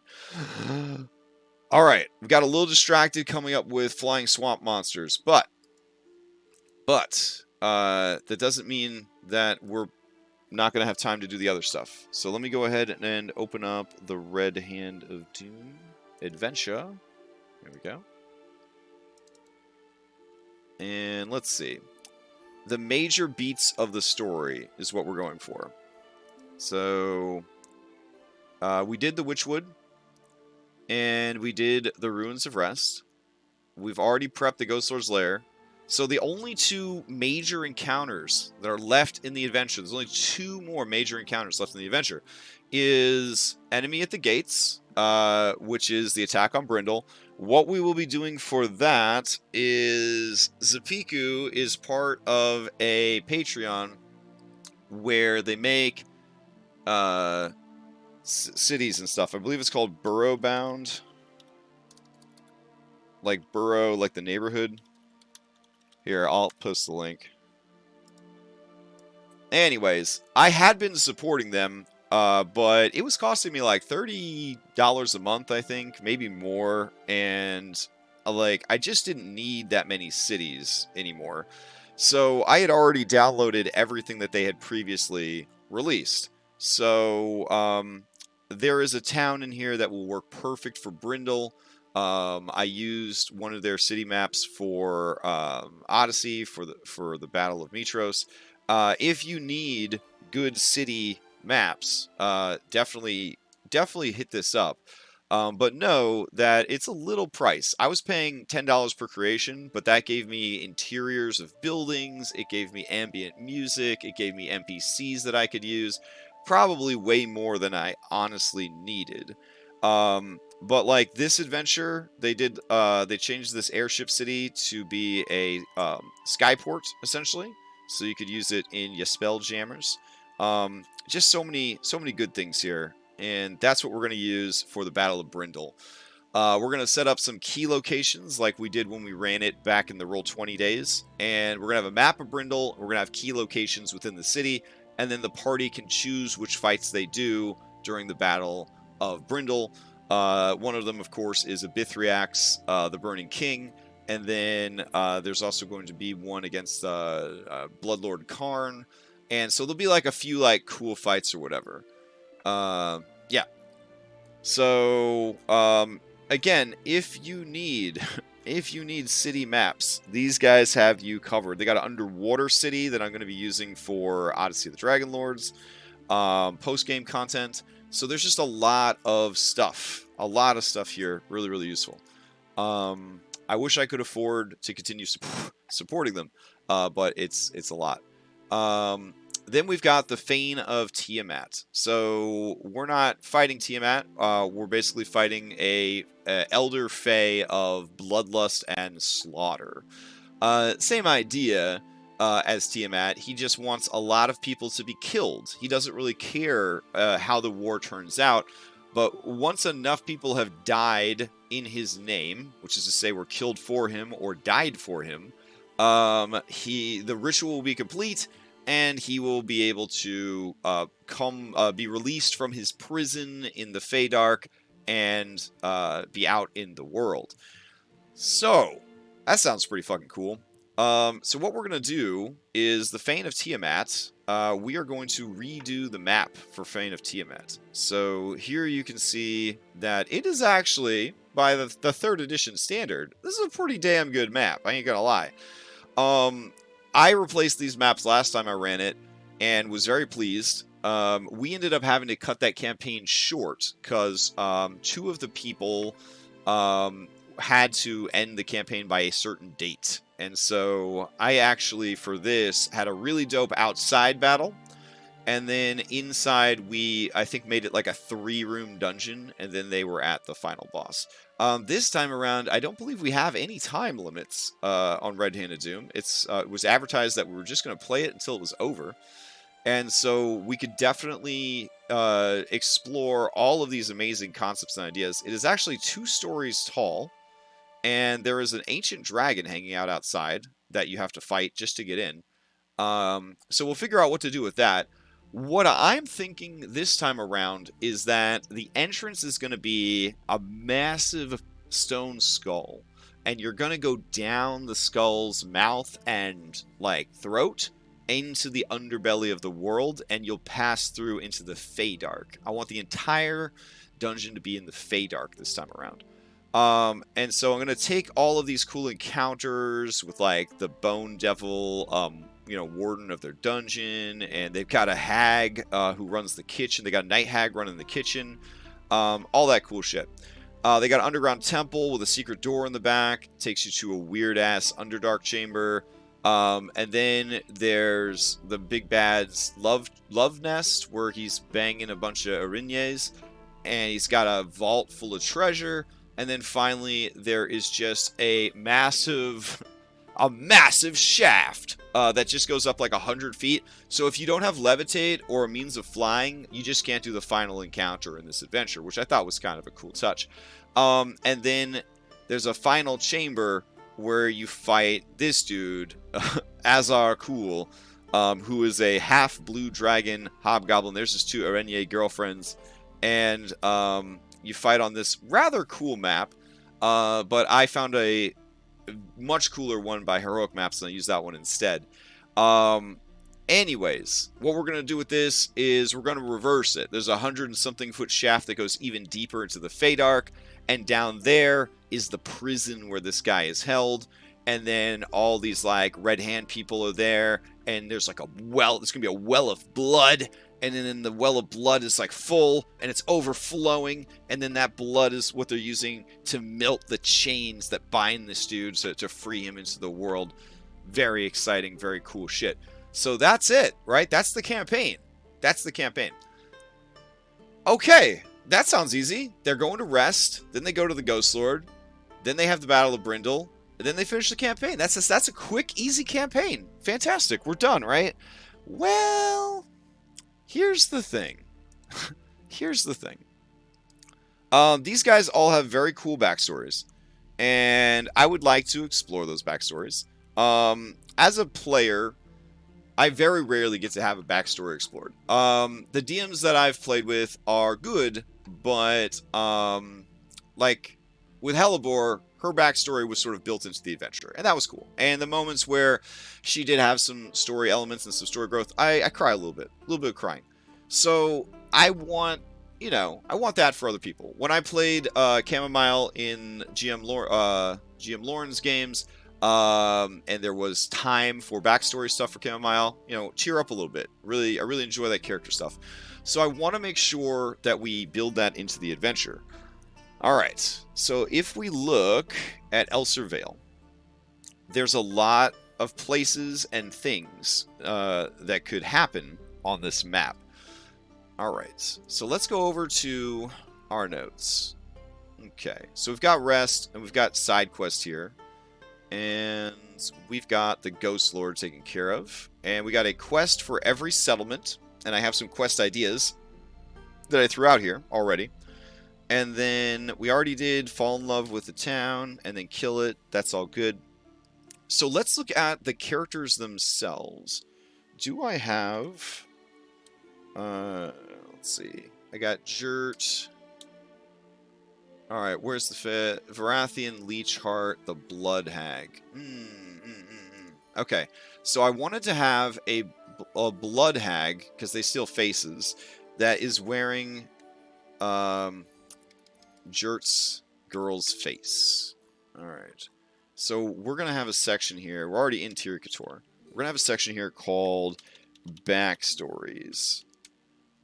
All right, we got a little distracted coming up with flying swamp monsters, but that doesn't mean that we're not going to have time to do the other stuff. So let me go ahead and open up the Red Hand of Doom adventure. There we go. And let's see. The major beats of the story is what we're going for. So we did the Witchwood, and we did the Ruins of Rest. We've already prepped the Ghost Lord's Lair. So the only two major encounters that are left in the adventure, there's only two more major encounters left in the adventure, is Enemy at the Gates, which is the attack on Brindle. What we will be doing for that is Zapiku is part of a Patreon where they make cities and stuff. I believe it's called Burrow Bound. Like Burrow, like the neighborhood. Here, I'll post the link. Anyways, I had been supporting them, but it was costing me like $30 a month, I think, maybe more, and like I just didn't need that many cities anymore. So I had already downloaded everything that they had previously released. So there is a town in here that will work perfect for Brindle. I used one of their city maps for Odyssey for the Battle of Mitros. If you need good city maps, definitely hit this up. But know that it's a little price. I was paying $10 per creation, but that gave me interiors of buildings. It gave me ambient music. It gave me NPCs that I could use. Probably way more than I honestly needed. But like this adventure, they changed this airship city to be a skyport essentially, so you could use it in your spell jammers. Just so many good things here, and that's what we're going to use for the Battle of Brindle. We're going to set up some key locations like we did when we ran it back in the Roll20 days, and we're going to have a map of Brindle. We're going to have key locations within the city, and then the party can choose which fights they do during the Battle of Brindle. One of them, of course, is Abithriax, the Burning King, and then there's also going to be one against Bloodlord Karn, and so there'll be like a few like cool fights or whatever. Yeah. So again, if you need city maps, these guys have you covered. They got an underwater city that I'm going to be using for Odyssey of the Dragonlords, post-game content. So there's just a lot of stuff here, really useful. I wish I could afford to continue supporting them, but it's a lot. Then we've got the Fane of Tiamat. So we're not fighting Tiamat. We're basically fighting a elder fae of bloodlust and slaughter. Same idea as Tiamat. He just wants a lot of people to be killed. He doesn't really care how the war turns out. But once enough people have died in his name, which is to say were killed for him or died for him, the ritual will be complete, and he will be able to be released from his prison in the Feydark and be out in the world. So, that sounds pretty fucking cool. So what we're going to do is the Fane of Tiamats. We are going to redo the map for Fane of Tiamat. So here you can see that it is actually, by the 3rd edition standard, this is a pretty damn good map. I ain't gonna lie. I replaced these maps last time I ran it and was very pleased. We ended up having to cut that campaign short because 2 of the people had to end the campaign by a certain date. And so I actually, for this, had a really dope outside battle. And then inside, I think, made it like a 3-room dungeon. And then they were at the final boss. This time around, I don't believe we have any time limits on Red Hand of Doom. It was advertised that we were just going to play it until it was over. And so we could definitely explore all of these amazing concepts and ideas. It is actually 2 stories tall. And there is an ancient dragon hanging out outside that you have to fight just to get in. So we'll figure out what to do with that. What I'm thinking this time around is that the entrance is going to be a massive stone skull. And you're going to go down the skull's mouth and, like, throat into the underbelly of the world. And you'll pass through into the Feydark. I want the entire dungeon to be in the Feydark this time around. And so I'm going to take all of these cool encounters with, like, the Bone Devil, warden of their dungeon, and they've got a hag who runs the kitchen. They got a night hag running the kitchen, all that cool shit. They got an underground temple with a secret door in the back. Takes you to a weird-ass Underdark chamber. And then there's the big bad's love nest, where he's banging a bunch of araignées, and he's got a vault full of treasure. And then finally, there is just a massive shaft that just goes up like 100 feet. So if you don't have levitate or a means of flying, you just can't do the final encounter in this adventure, which I thought was kind of a cool touch. And then there's a final chamber where you fight this dude, Azar Cool, who is a half blue dragon hobgoblin. There's his 2 araignée girlfriends. And you fight on this rather cool map, but I found a much cooler one by Heroic Maps, and I used that one instead. Anyways, what we're going to do with this is we're going to reverse it. There's a 100-and-something foot shaft that goes even deeper into the Feydark, and down there is the prison where this guy is held. And then all these, like, red hand people are there, and there's like there's going to be a well of blood. And then the well of blood is like full and it's overflowing. And then that blood is what they're using to melt the chains that bind this dude to free him into the world. Very exciting, very cool shit. So that's it, right? That's the campaign. Okay, that sounds easy. They're going to rest. Then they go to the Ghost Lord. Then they have the Battle of Brindle. And then they finish the campaign. That's a quick, easy campaign. Fantastic. We're done, right? Well, here's the thing. These guys all have very cool backstories, and I would like to explore those backstories. As a player, I very rarely get to have a backstory explored. The DMs that I've played with are good, but like with Hellebore, her backstory was sort of built into the adventure, and that was cool. And the moments where she did have some story elements and some story growth, I cry a little bit of crying. So I want that for other people. When I played Chamomile in GM Lauren's games, and there was time for backstory stuff for Chamomile, cheer up a little bit. I really enjoy that character stuff. So I want to make sure that we build that into the adventure. Alright, so if we look at Elser Vale, there's a lot of places and things that could happen on this map. Alright, so let's go over to our notes. Okay, so we've got rest, and we've got side quests here. And we've got the Ghost Lord taken care of. And we got a quest for every settlement. And I have some quest ideas that I threw out here already. And then we already did fall in love with the town and then kill it. That's all good. So let's look at the characters themselves. Do I have... let's see. I got Jert. Alright, where's the fit? Varanthian, Leech Heart, the Blood Hag. Okay, so I wanted to have a Blood Hag, because they steal faces, that is wearing Jert's girl's face. Alright. So we're going to have a section here. We're already in Tyr Couture. We're going to have a section here called Backstories.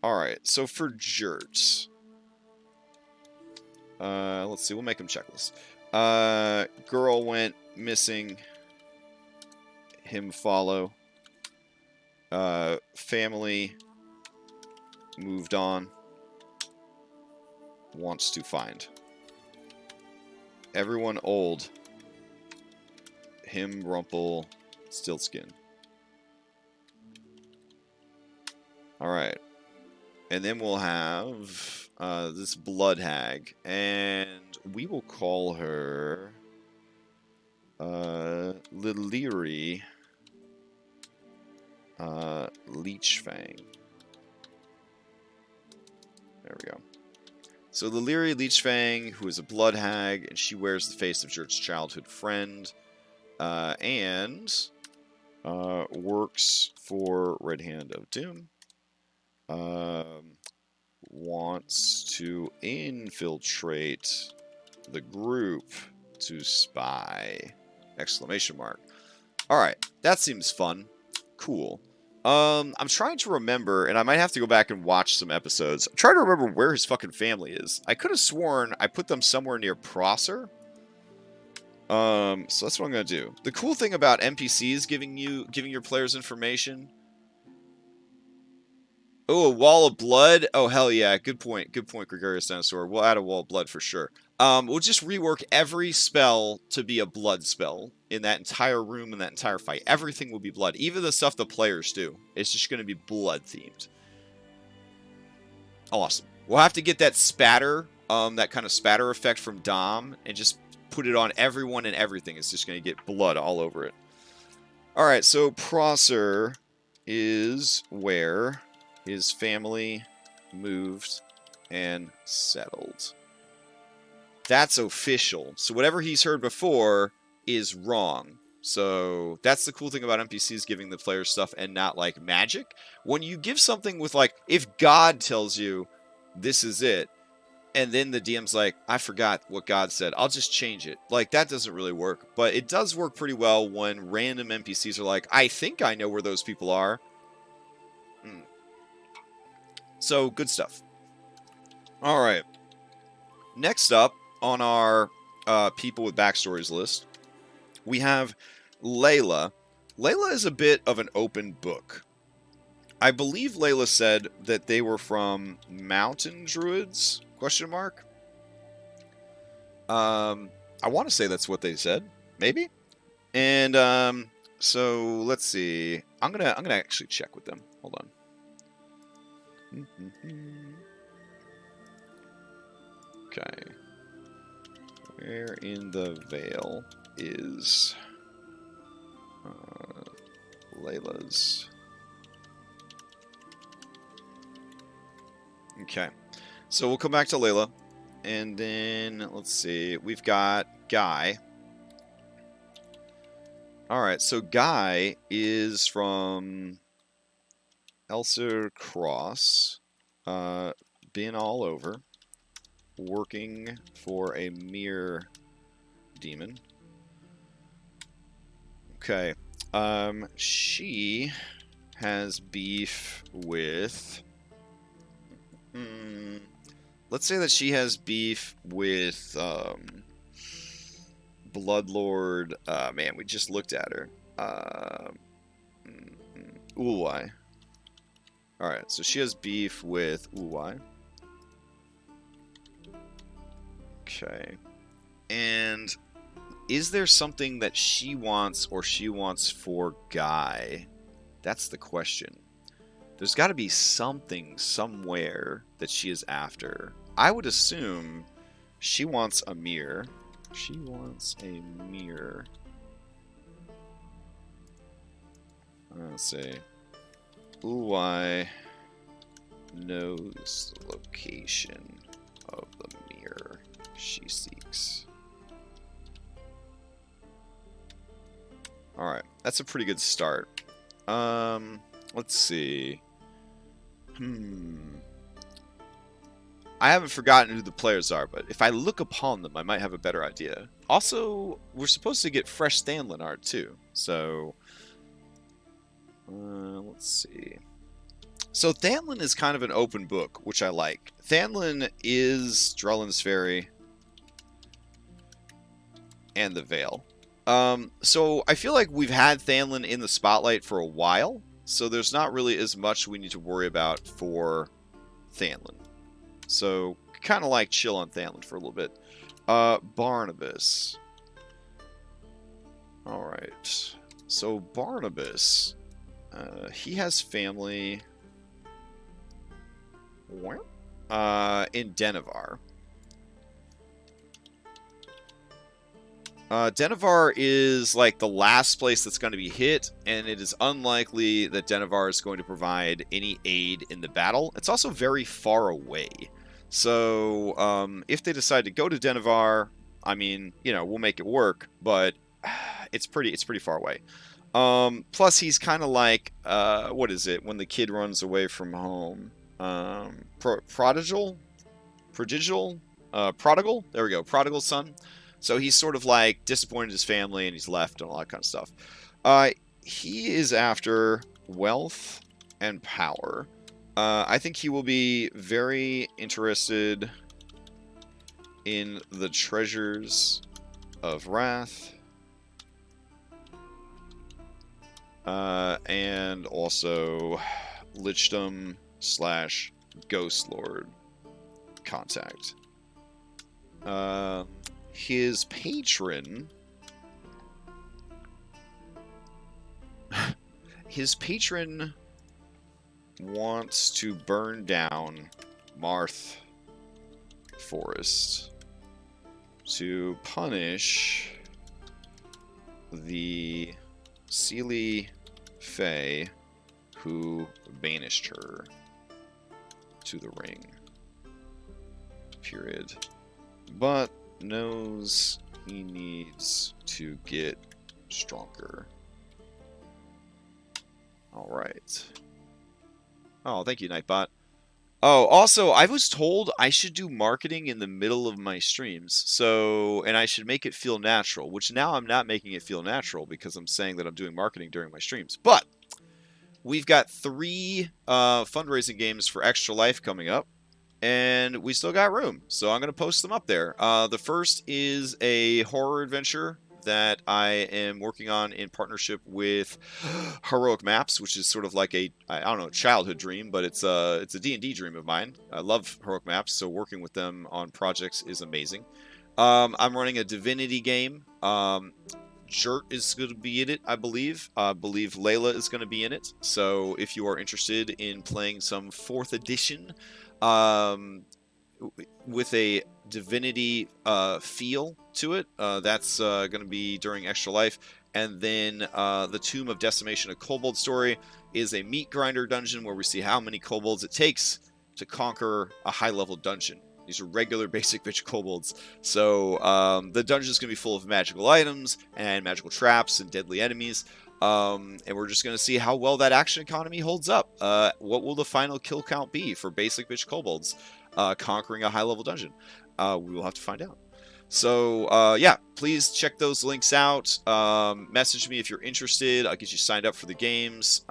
Alright, so for Jert. Let's see, we'll make him checklist. Girl went missing. Him follow. Family moved on. Wants to find. Everyone old. Him rumple. Still skin. Alright. And then we'll have this Blood Hag. And we will call her Liliri Leechfang. There we go. So Liliri Leechfang, who is a Blood Hag, and she wears the face of Jert's childhood friend, and works for Red Hand of Doom. Wants to infiltrate the group to spy! Exclamation mark. Alright, that seems fun. Cool. I'm trying to remember, and I might have to go back and watch some episodes. I'm trying to remember where his fucking family is. I could have sworn I put them somewhere near Prosser. So that's what I'm gonna do. The cool thing about NPCs giving your players information. Oh, a wall of blood. Oh, hell yeah. Good point. Good point, Gregarious Dinosaur. We'll add a wall of blood for sure. We'll just rework every spell to be a blood spell in that entire room, in that entire fight. Everything will be blood. Even the stuff the players do. It's just going to be blood themed. Awesome. We'll have to get that spatter, that kind of spatter effect from Dom, and just put it on everyone and everything. It's just going to get blood all over it. Alright, so Prosser is where his family moved and settled. That's official. So whatever he's heard before is wrong. So that's the cool thing about NPCs giving the players stuff and not like magic. When you give something with like, if God tells you this is it, and then the DM's like, I forgot what God said, I'll just change it. Like, that doesn't really work. But it does work pretty well when random NPCs are like, I think I know where those people are. So, good stuff. Alright. Next up on our people with backstories list, we have Layla. Layla is a bit of an open book. I believe Layla said that they were from Mountain Druids? Question mark? I want to say that's what they said. Maybe? And, so, let's see. I'm gonna actually check with them. Hold on. Okay. Where in the Vale is Layla's? Okay. So we'll come back to Layla. And then, let's see. We've got Guy. Alright, so Guy is from Elser Cross, been all over, working for a mere demon. Okay, she has beef with, let's say that she has beef with, Bloodlord, man, we just looked at her, Ulwai. Alright, so she has beef with Ulwai. Okay. And is there something that she wants or she wants for Guy? That's the question. There's got to be something somewhere that she is after. I would assume she wants a mirror. She wants a mirror. Let's see. Ulwai knows the location of the mirror. she seeks. Alright, that's a pretty good start. Let's see. I haven't forgotten who the players are, but if I look upon them, I might have a better idea. Also, we're supposed to get fresh Thanlin art, too. So, let's see. So, Thanlin is kind of an open book, which I like. Thanlin is Drellin's Ferry and the Vale. So, I feel like we've had Thanlin in the spotlight for a while, so there's not really as much we need to worry about for Thanlin. So, kind of like chill on Thanlin for a little bit. Barnabas. Alright. So, Barnabas. He has family. Where? In Denevar. Denevar is like the last place that's going to be hit, and it is unlikely that Denevar is going to provide any aid in the battle. It's also very far away. So, if they decide to go to Denevar, I mean, you know, we'll make it work, but it's pretty far away. Plus, he's kind of like, what is it, when the kid runs away from home? Prodigal? Prodigal? There we go, prodigal son. So he's sort of like disappointed his family and he's left and all that kind of stuff. He is after wealth and power. I think he will be very interested in the treasures of wrath. And also Lichdom / Ghost Lord contact. His patron... His patron wants to burn down Marth Forest to punish the Seelie Fae who banished her to the ring. Period. But knows he needs to get stronger. Alright. Oh, thank you, Nightbot. Oh, also, I was told I should do marketing in the middle of my streams. So, and I should make it feel natural, which now I'm not making it feel natural because I'm saying that I'm doing marketing during my streams. But we've got 3 fundraising games for Extra Life coming up. And we still got room, so I'm going to post them up there. The first is a horror adventure that I am working on in partnership with Heroic Maps, which is sort of like a, I don't know, childhood dream, but it's a D&D dream of mine. I love Heroic Maps, so working with them on projects is amazing. I'm running a Divinity game. Jert is going to be in it, I believe. I believe Layla is going to be in it. So if you are interested in playing some 4th edition with a Divinity feel to it, that's going to be during Extra Life. And then the Tomb of Decimation, a Kobold story, is a meat grinder dungeon where we see how many kobolds it takes to conquer a high-level dungeon. These are regular basic bitch kobolds. So the dungeon is going to be full of magical items and magical traps and deadly enemies. And we're just going to see how well that action economy holds up. What will the final kill count be for basic bitch kobolds conquering a high-level dungeon? We will have to find out. So, yeah, please check those links out. Message me if you're interested. I'll get you signed up for the games.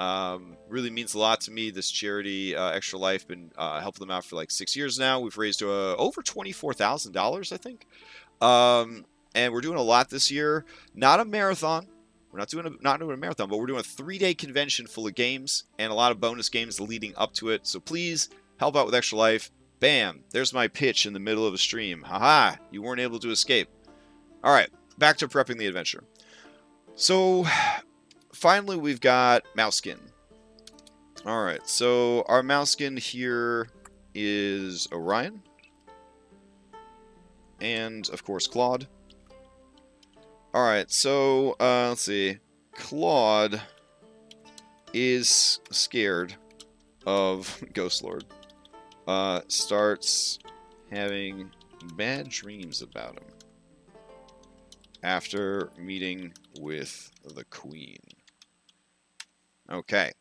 Really means a lot to me. This charity, Extra Life, been helping them out for like 6 years now. We've raised over $24,000, I think. And we're doing a lot this year. Not a marathon. We're not doing a marathon, but we're doing a 3-day convention full of games and a lot of bonus games leading up to it. So please help out with Extra Life. Bam! There's my pitch in the middle of a stream. Haha! You weren't able to escape. Alright, back to prepping the adventure. So, finally we've got Mouseskin. Alright, so our Mouseskin here is Orion. And, of course, Claude. Alright, so, let's see. Claude is scared of Ghost Lord. Starts having bad dreams about him after meeting with the Queen. Okay.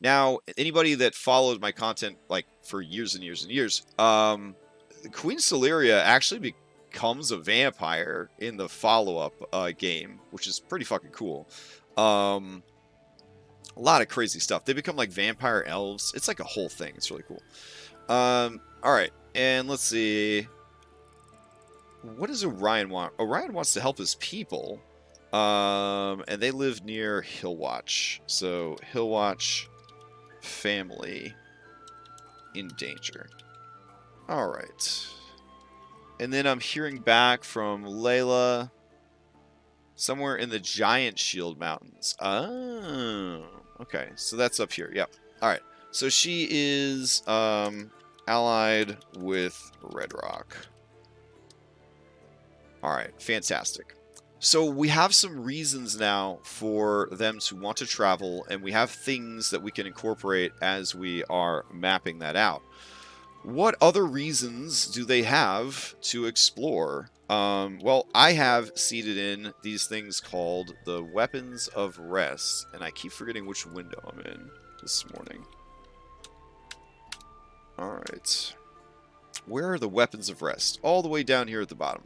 Now, anybody that followed my content like for years and years and years, Queen Celeria actually becomes a vampire in the follow-up game, which is pretty fucking cool. A lot of crazy stuff. They become like vampire elves. It's like a whole thing. It's really cool. All right, and let's see. What does Orion want? Orion wants to help his people, and they live near Hillwatch. So Hillwatch family in danger. All right, and then I'm hearing back from Layla somewhere in the Giant Shield Mountains. Oh, okay, so that's up here. Yep. All right, so she is allied with Red Rock. All right, fantastic. So we have some reasons now for them to want to travel, and we have things that we can incorporate as we are mapping that out. What other reasons do they have to explore? Well, I have seeded in these things called the Weapons of Rest, and I keep forgetting which window I'm in this morning. All right. Where are the Weapons of Rest? All the way down here at the bottom.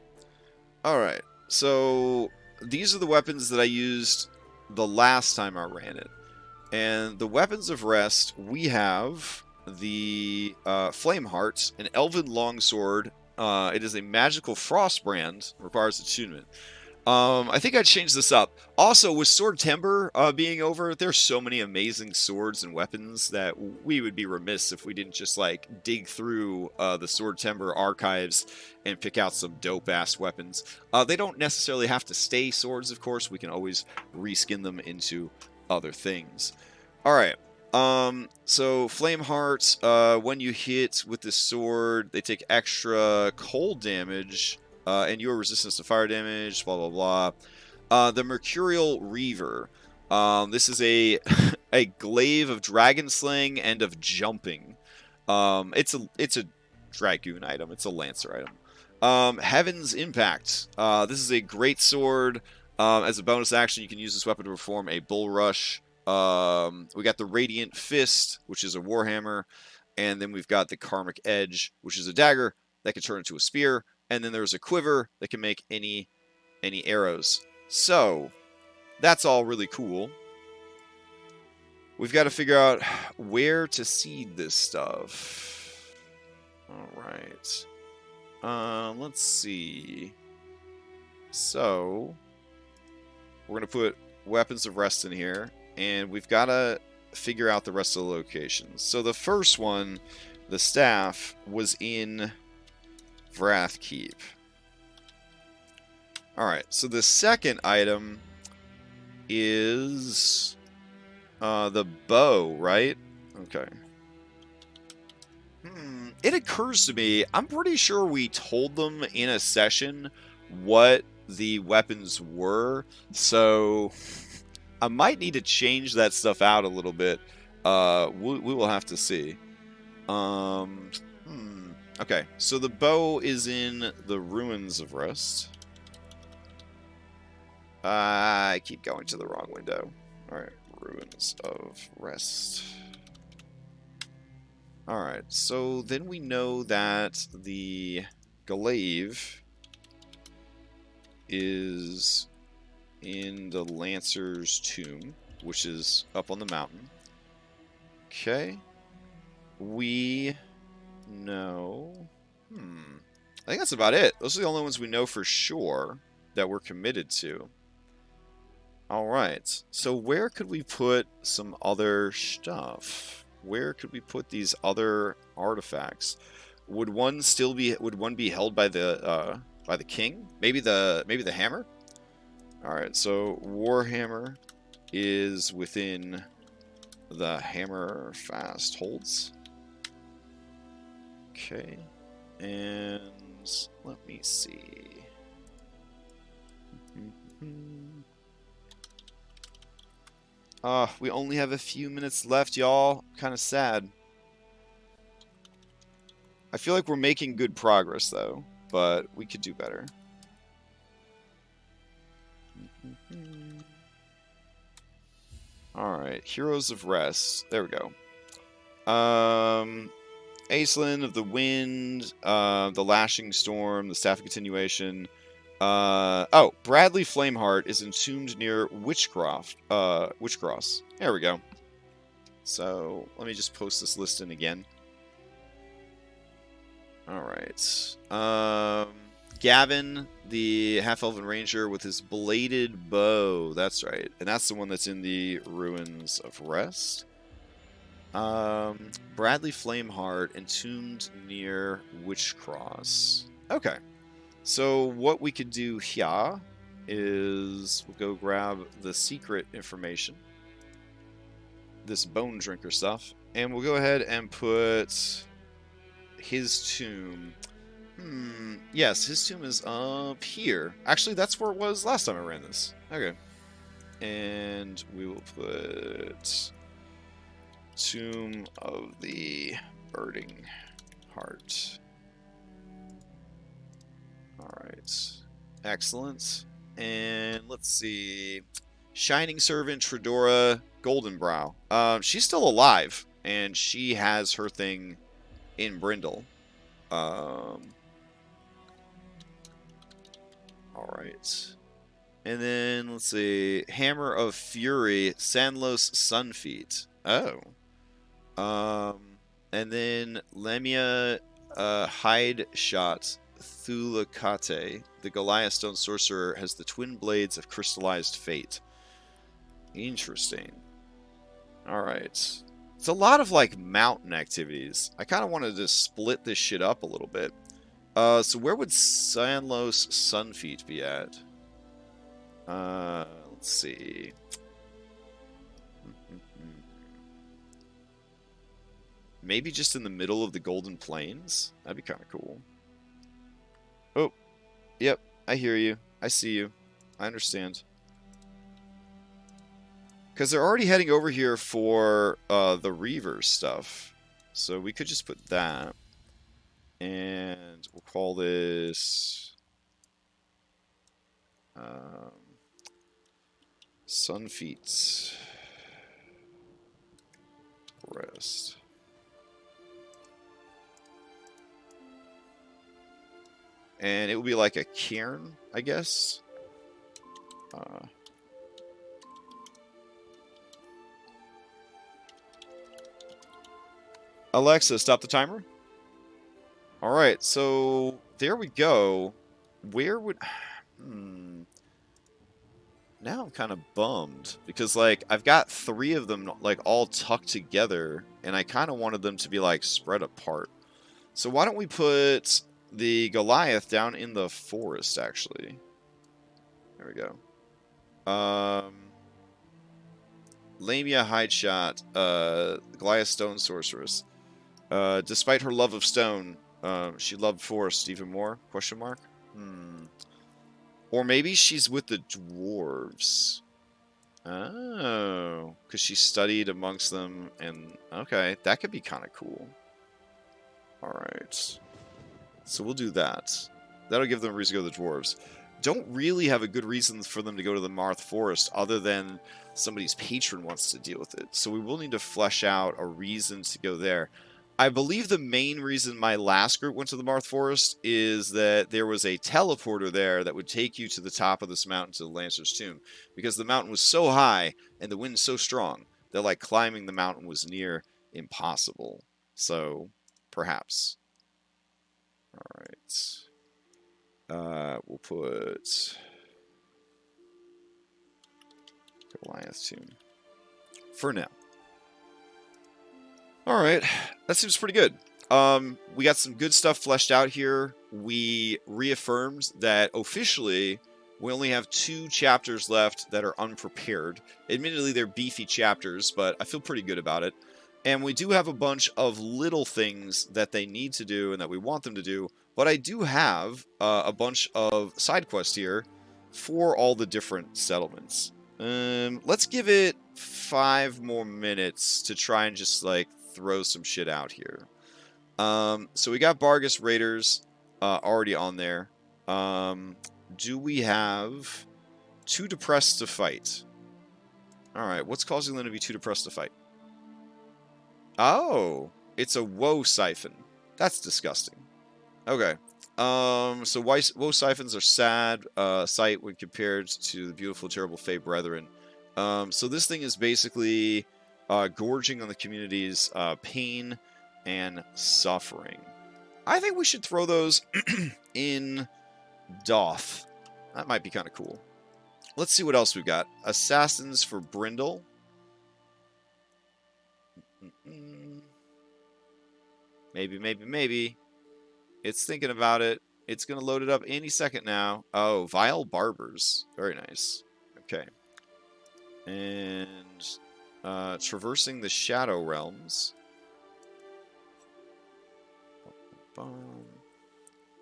Alright, so these are the weapons that I used the last time I ran it. And the Weapons of Rest, we have the Flame Heart, an Elven Longsword. It is a magical frost brand, requires attunement. I think I'd change this up. Also, with Sword Timber being over, there's so many amazing swords and weapons that we would be remiss if we didn't just like dig through the Sword Timber archives and pick out some dope-ass weapons. They don't necessarily have to stay swords, of course. We can always reskin them into other things. Alright, so Flameheart, when you hit with this sword, they take extra cold damage, and you are resistance to fire damage, blah, blah, blah. The Mercurial Reaver. This is a a glaive of dragon slaying and of jumping. It's a dragoon item. It's a lancer item. Heaven's Impact. This is a great sword. As a bonus action, you can use this weapon to perform a bull rush. We got the Radiant Fist, which is a warhammer, and then we've got the Karmic Edge, which is a dagger that can turn into a spear. And then there's a quiver that can make any arrows. So, that's all really cool. We've got to figure out where to seed this stuff. Alright. Let's see. So, we're going to put Weapons of Rest in here. And we've got to figure out the rest of the locations. So the first one, the staff, was in Vrath Keep. Alright, so the second item is the bow, right? Okay. It occurs to me, I'm pretty sure we told them in a session what the weapons were, so I might need to change that stuff out a little bit. We will have to see. Okay, so the bow is in the Ruins of Rest. I keep going to the wrong window. Alright, Ruins of Rest. Alright, so then we know that the glaive is in the Lancer's Tomb, which is up on the mountain. Okay. We know... I think that's about it. Those are the only ones we know for sure that we're committed to. Alright, so where could we put some other stuff? Where could we put these other artifacts? Would one be held by the king? Maybe the hammer? Alright, so Warhammer is within the hammer fast holds. Okay. And let me see. We only have a few minutes left, y'all. Kind of sad. I feel like we're making good progress, though. but we could do better. Alright, Heroes of Rest. There we go. Aislinn of the Wind, the Lashing Storm, the Staff of Continuation. Oh, Bradley Flameheart is entombed near Witchcross. There we go. So, let me just post this list in again. Alright. Gavin, the Half-Elven Ranger with his bladed bow. That's right. And that's the one that's in the Ruins of Rest. Bradley Flameheart, entombed near Witchcross. Okay. So what we could do here is we'll go grab the secret information. This Bone Drinker stuff. And we'll go ahead and put his tomb. Yes, his tomb is up here. Actually, that's where it was last time I ran this. Okay. And we will put Tomb of the Birding Heart. Alright. Excellent. And let's see. Shining Servant Tredora Goldenbrow. She's still alive, and she has her thing in Brindle. Alright. And then, let's see. Hammer of Fury, Sanlos Sunfeet. Oh. And then Lemia Hide Shot Thulakate. The Goliath Stone Sorcerer has the twin blades of crystallized fate. Interesting. Alright. It's a lot of, like, mountain activities. I kind of wanted to split this shit up a little bit. So where would Sanlos Sunfeet be at? Let's see. Maybe just in the middle of the Golden Plains? That'd be kind of cool. Oh, yep, I hear you. I see you. I understand. Because they're already heading over here for the Reaver stuff. So we could just put that. And we'll call this Sunfeet's Rest. And it will be like a cairn, I guess. Alexa, stop the timer. Alright, so there we go. Where would... Now I'm kind of bummed. Because, like, I've got 3 of them, like, all tucked together. And I kind of wanted them to be, like, spread apart. So why don't we put the Goliath down in the forest, actually. There we go. Lamia Hideshot, Goliath Stone Sorceress. Despite her love of stone, she loved forest even more? Question mark? Or maybe she's with the dwarves. Oh, because she studied amongst them, and okay, that could be kind of cool. Alright. So we'll do that. That'll give them a reason to go to the dwarves. Don't really have a good reason for them to go to the Marth Forest other than somebody's patron wants to deal with it. So we will need to flesh out a reason to go there. I believe the main reason my last group went to the Marth Forest is that there was a teleporter there that would take you to the top of this mountain to the Lancer's Tomb. Because the mountain was so high and the wind so strong that, like, climbing the mountain was near impossible. So, perhaps. Alright. We'll put Goliath Tomb for now. Alright, that seems pretty good. We got some good stuff fleshed out here. We reaffirmed that officially we only have 2 chapters left that are unprepared. Admittedly, they're beefy chapters, but I feel pretty good about it. And we do have a bunch of little things that they need to do and that we want them to do. But I do have a bunch of side quests here for all the different settlements. Let's give it 5 more minutes to try and just, like, throw some shit out here. So we got Bargus Raiders. already on there. Do we have too depressed to fight? Alright, what's causing them to be too depressed to fight? Oh, it's a woe siphon. That's disgusting. Okay. So woe siphons are sad sight when compared to the beautiful, terrible Fey Brethren. So this thing is basically gorging on the community's pain and suffering. I think we should throw those in Doth. That might be kind of cool. Let's see what else we've got. Assassins for Brindle. Maybe. It's thinking about it. It's going to load it up any second now. Oh, Vile Barbers. Very nice. Okay. And traversing the Shadow Realms.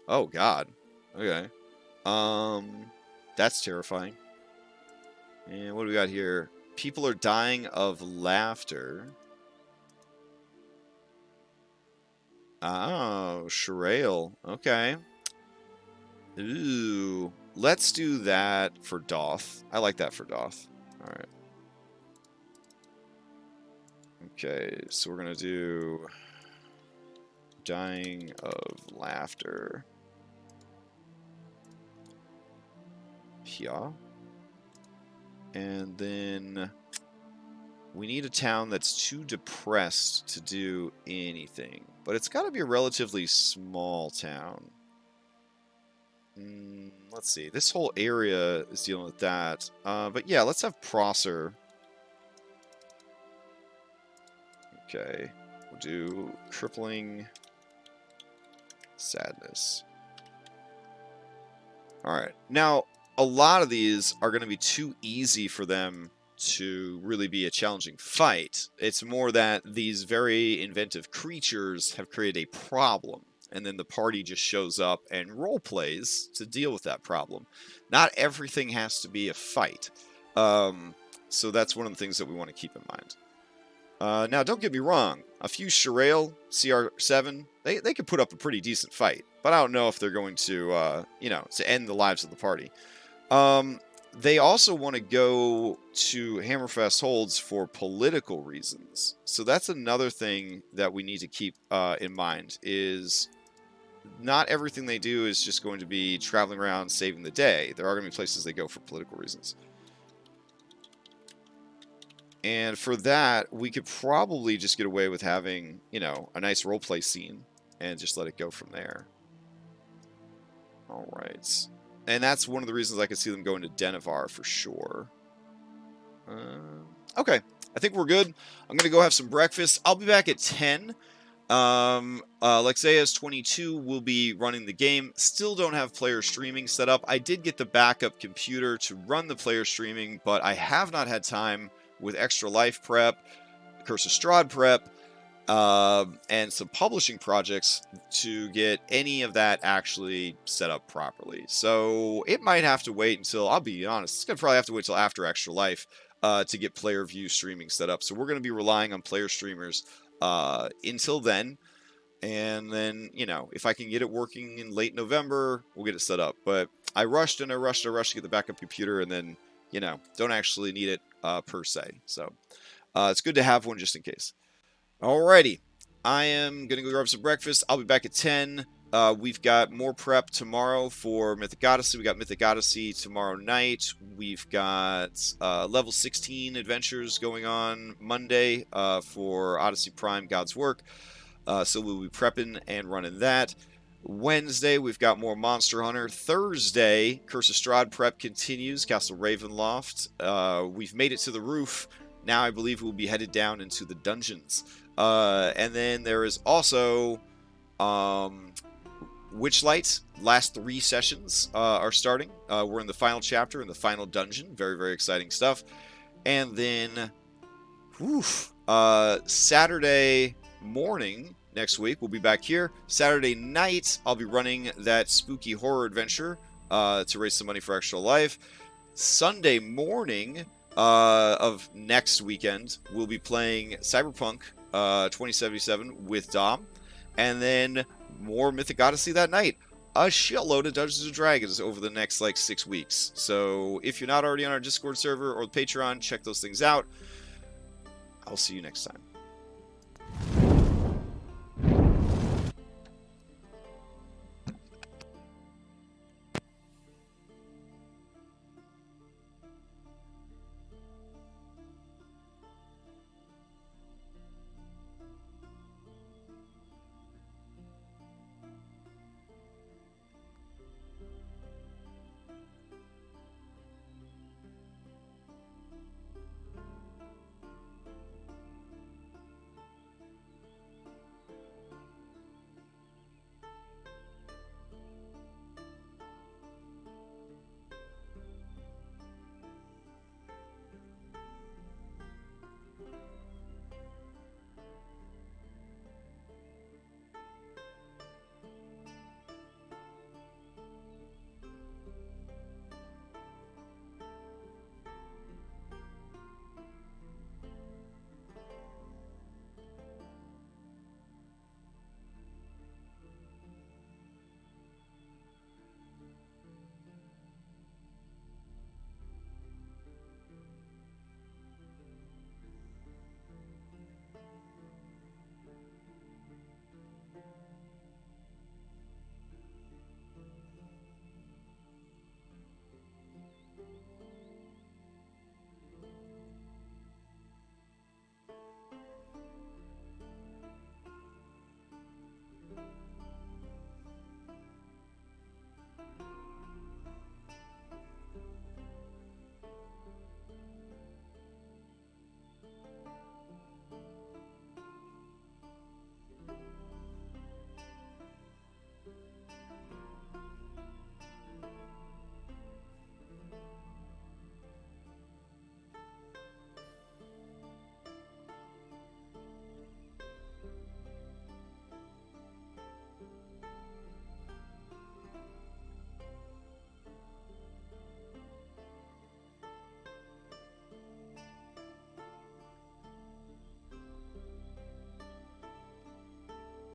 Oh, God. Okay. That's terrifying. And what do we got here? People are dying of laughter. Oh, Shirael. Okay. Ooh. Let's do that for Doth. I like that for Doth. Alright. Okay, so we're going to do dying of laughter. Yeah. And then we need a town that's too depressed to do anything. But it's got to be a relatively small town. Let's see. This whole area is dealing with that. But yeah, let's have Prosser. Okay. We'll do crippling sadness. Alright. Now, a lot of these are going to be too easy for them to really be a challenging fight. It's more that these very inventive creatures have created a problem, and then the party just shows up and role plays to deal with that problem. Not everything has to be a fight. So that's one of the things that we want to keep in mind. Now, don't get me wrong. A few Shirael, CR7, they could put up a pretty decent fight. But I don't know if they're going to, to end the lives of the party. They also want to go to Hammerfest Holds for political reasons. So that's another thing that we need to keep in mind, is not everything they do is just going to be traveling around saving the day. There are going to be places they go for political reasons. And for that, we could probably just get away with having, a nice roleplay scene and just let it go from there. All right. And that's one of the reasons I could see them going to Denevar for sure. Okay. I think we're good. I'm going to go have some breakfast. I'll be back at 10. Lexea's 22 will be running the game. Still don't have player streaming set up. I did get the backup computer to run the player streaming, but I have not had time with Extra Life prep, Curse of Strahd prep, and some publishing projects to get any of that actually set up properly. So it might have to wait until, I'll be honest, it's going to probably have to wait until after Extra Life to get player view streaming set up. So we're going to be relying on player streamers until then. And then, if I can get it working in late November, we'll get it set up. But I rushed to get the backup computer, and then, don't actually need it per se. So it's good to have one just in case. Alrighty, I am going to go grab some breakfast. I'll be back at 10. We've got more prep tomorrow for Mythic Odyssey. We got Mythic Odyssey tomorrow night. We've got level 16 adventures going on Monday for Odyssey Prime God's Work. So we'll be prepping and running that. Wednesday, we've got more Monster Hunter. Thursday, Curse of Strahd prep continues, Castle Ravenloft. We've made it to the roof. Now I believe we'll be headed down into the dungeons. And then there is also Witchlight. Last 3 sessions are starting. We're in the final chapter, in the final dungeon. Very, very exciting stuff. And then Saturday morning next week, we'll be back here. Saturday night, I'll be running that spooky horror adventure to raise some money for Extra Life. Sunday morning of next weekend, we'll be playing Cyberpunk 2077 with Dom, and then more Mythic Odyssey that night. a shitload of Dungeons and Dragons over the next like 6 weeks. So if you're not already on our Discord server or the Patreon, check those things out. I'll see you next time.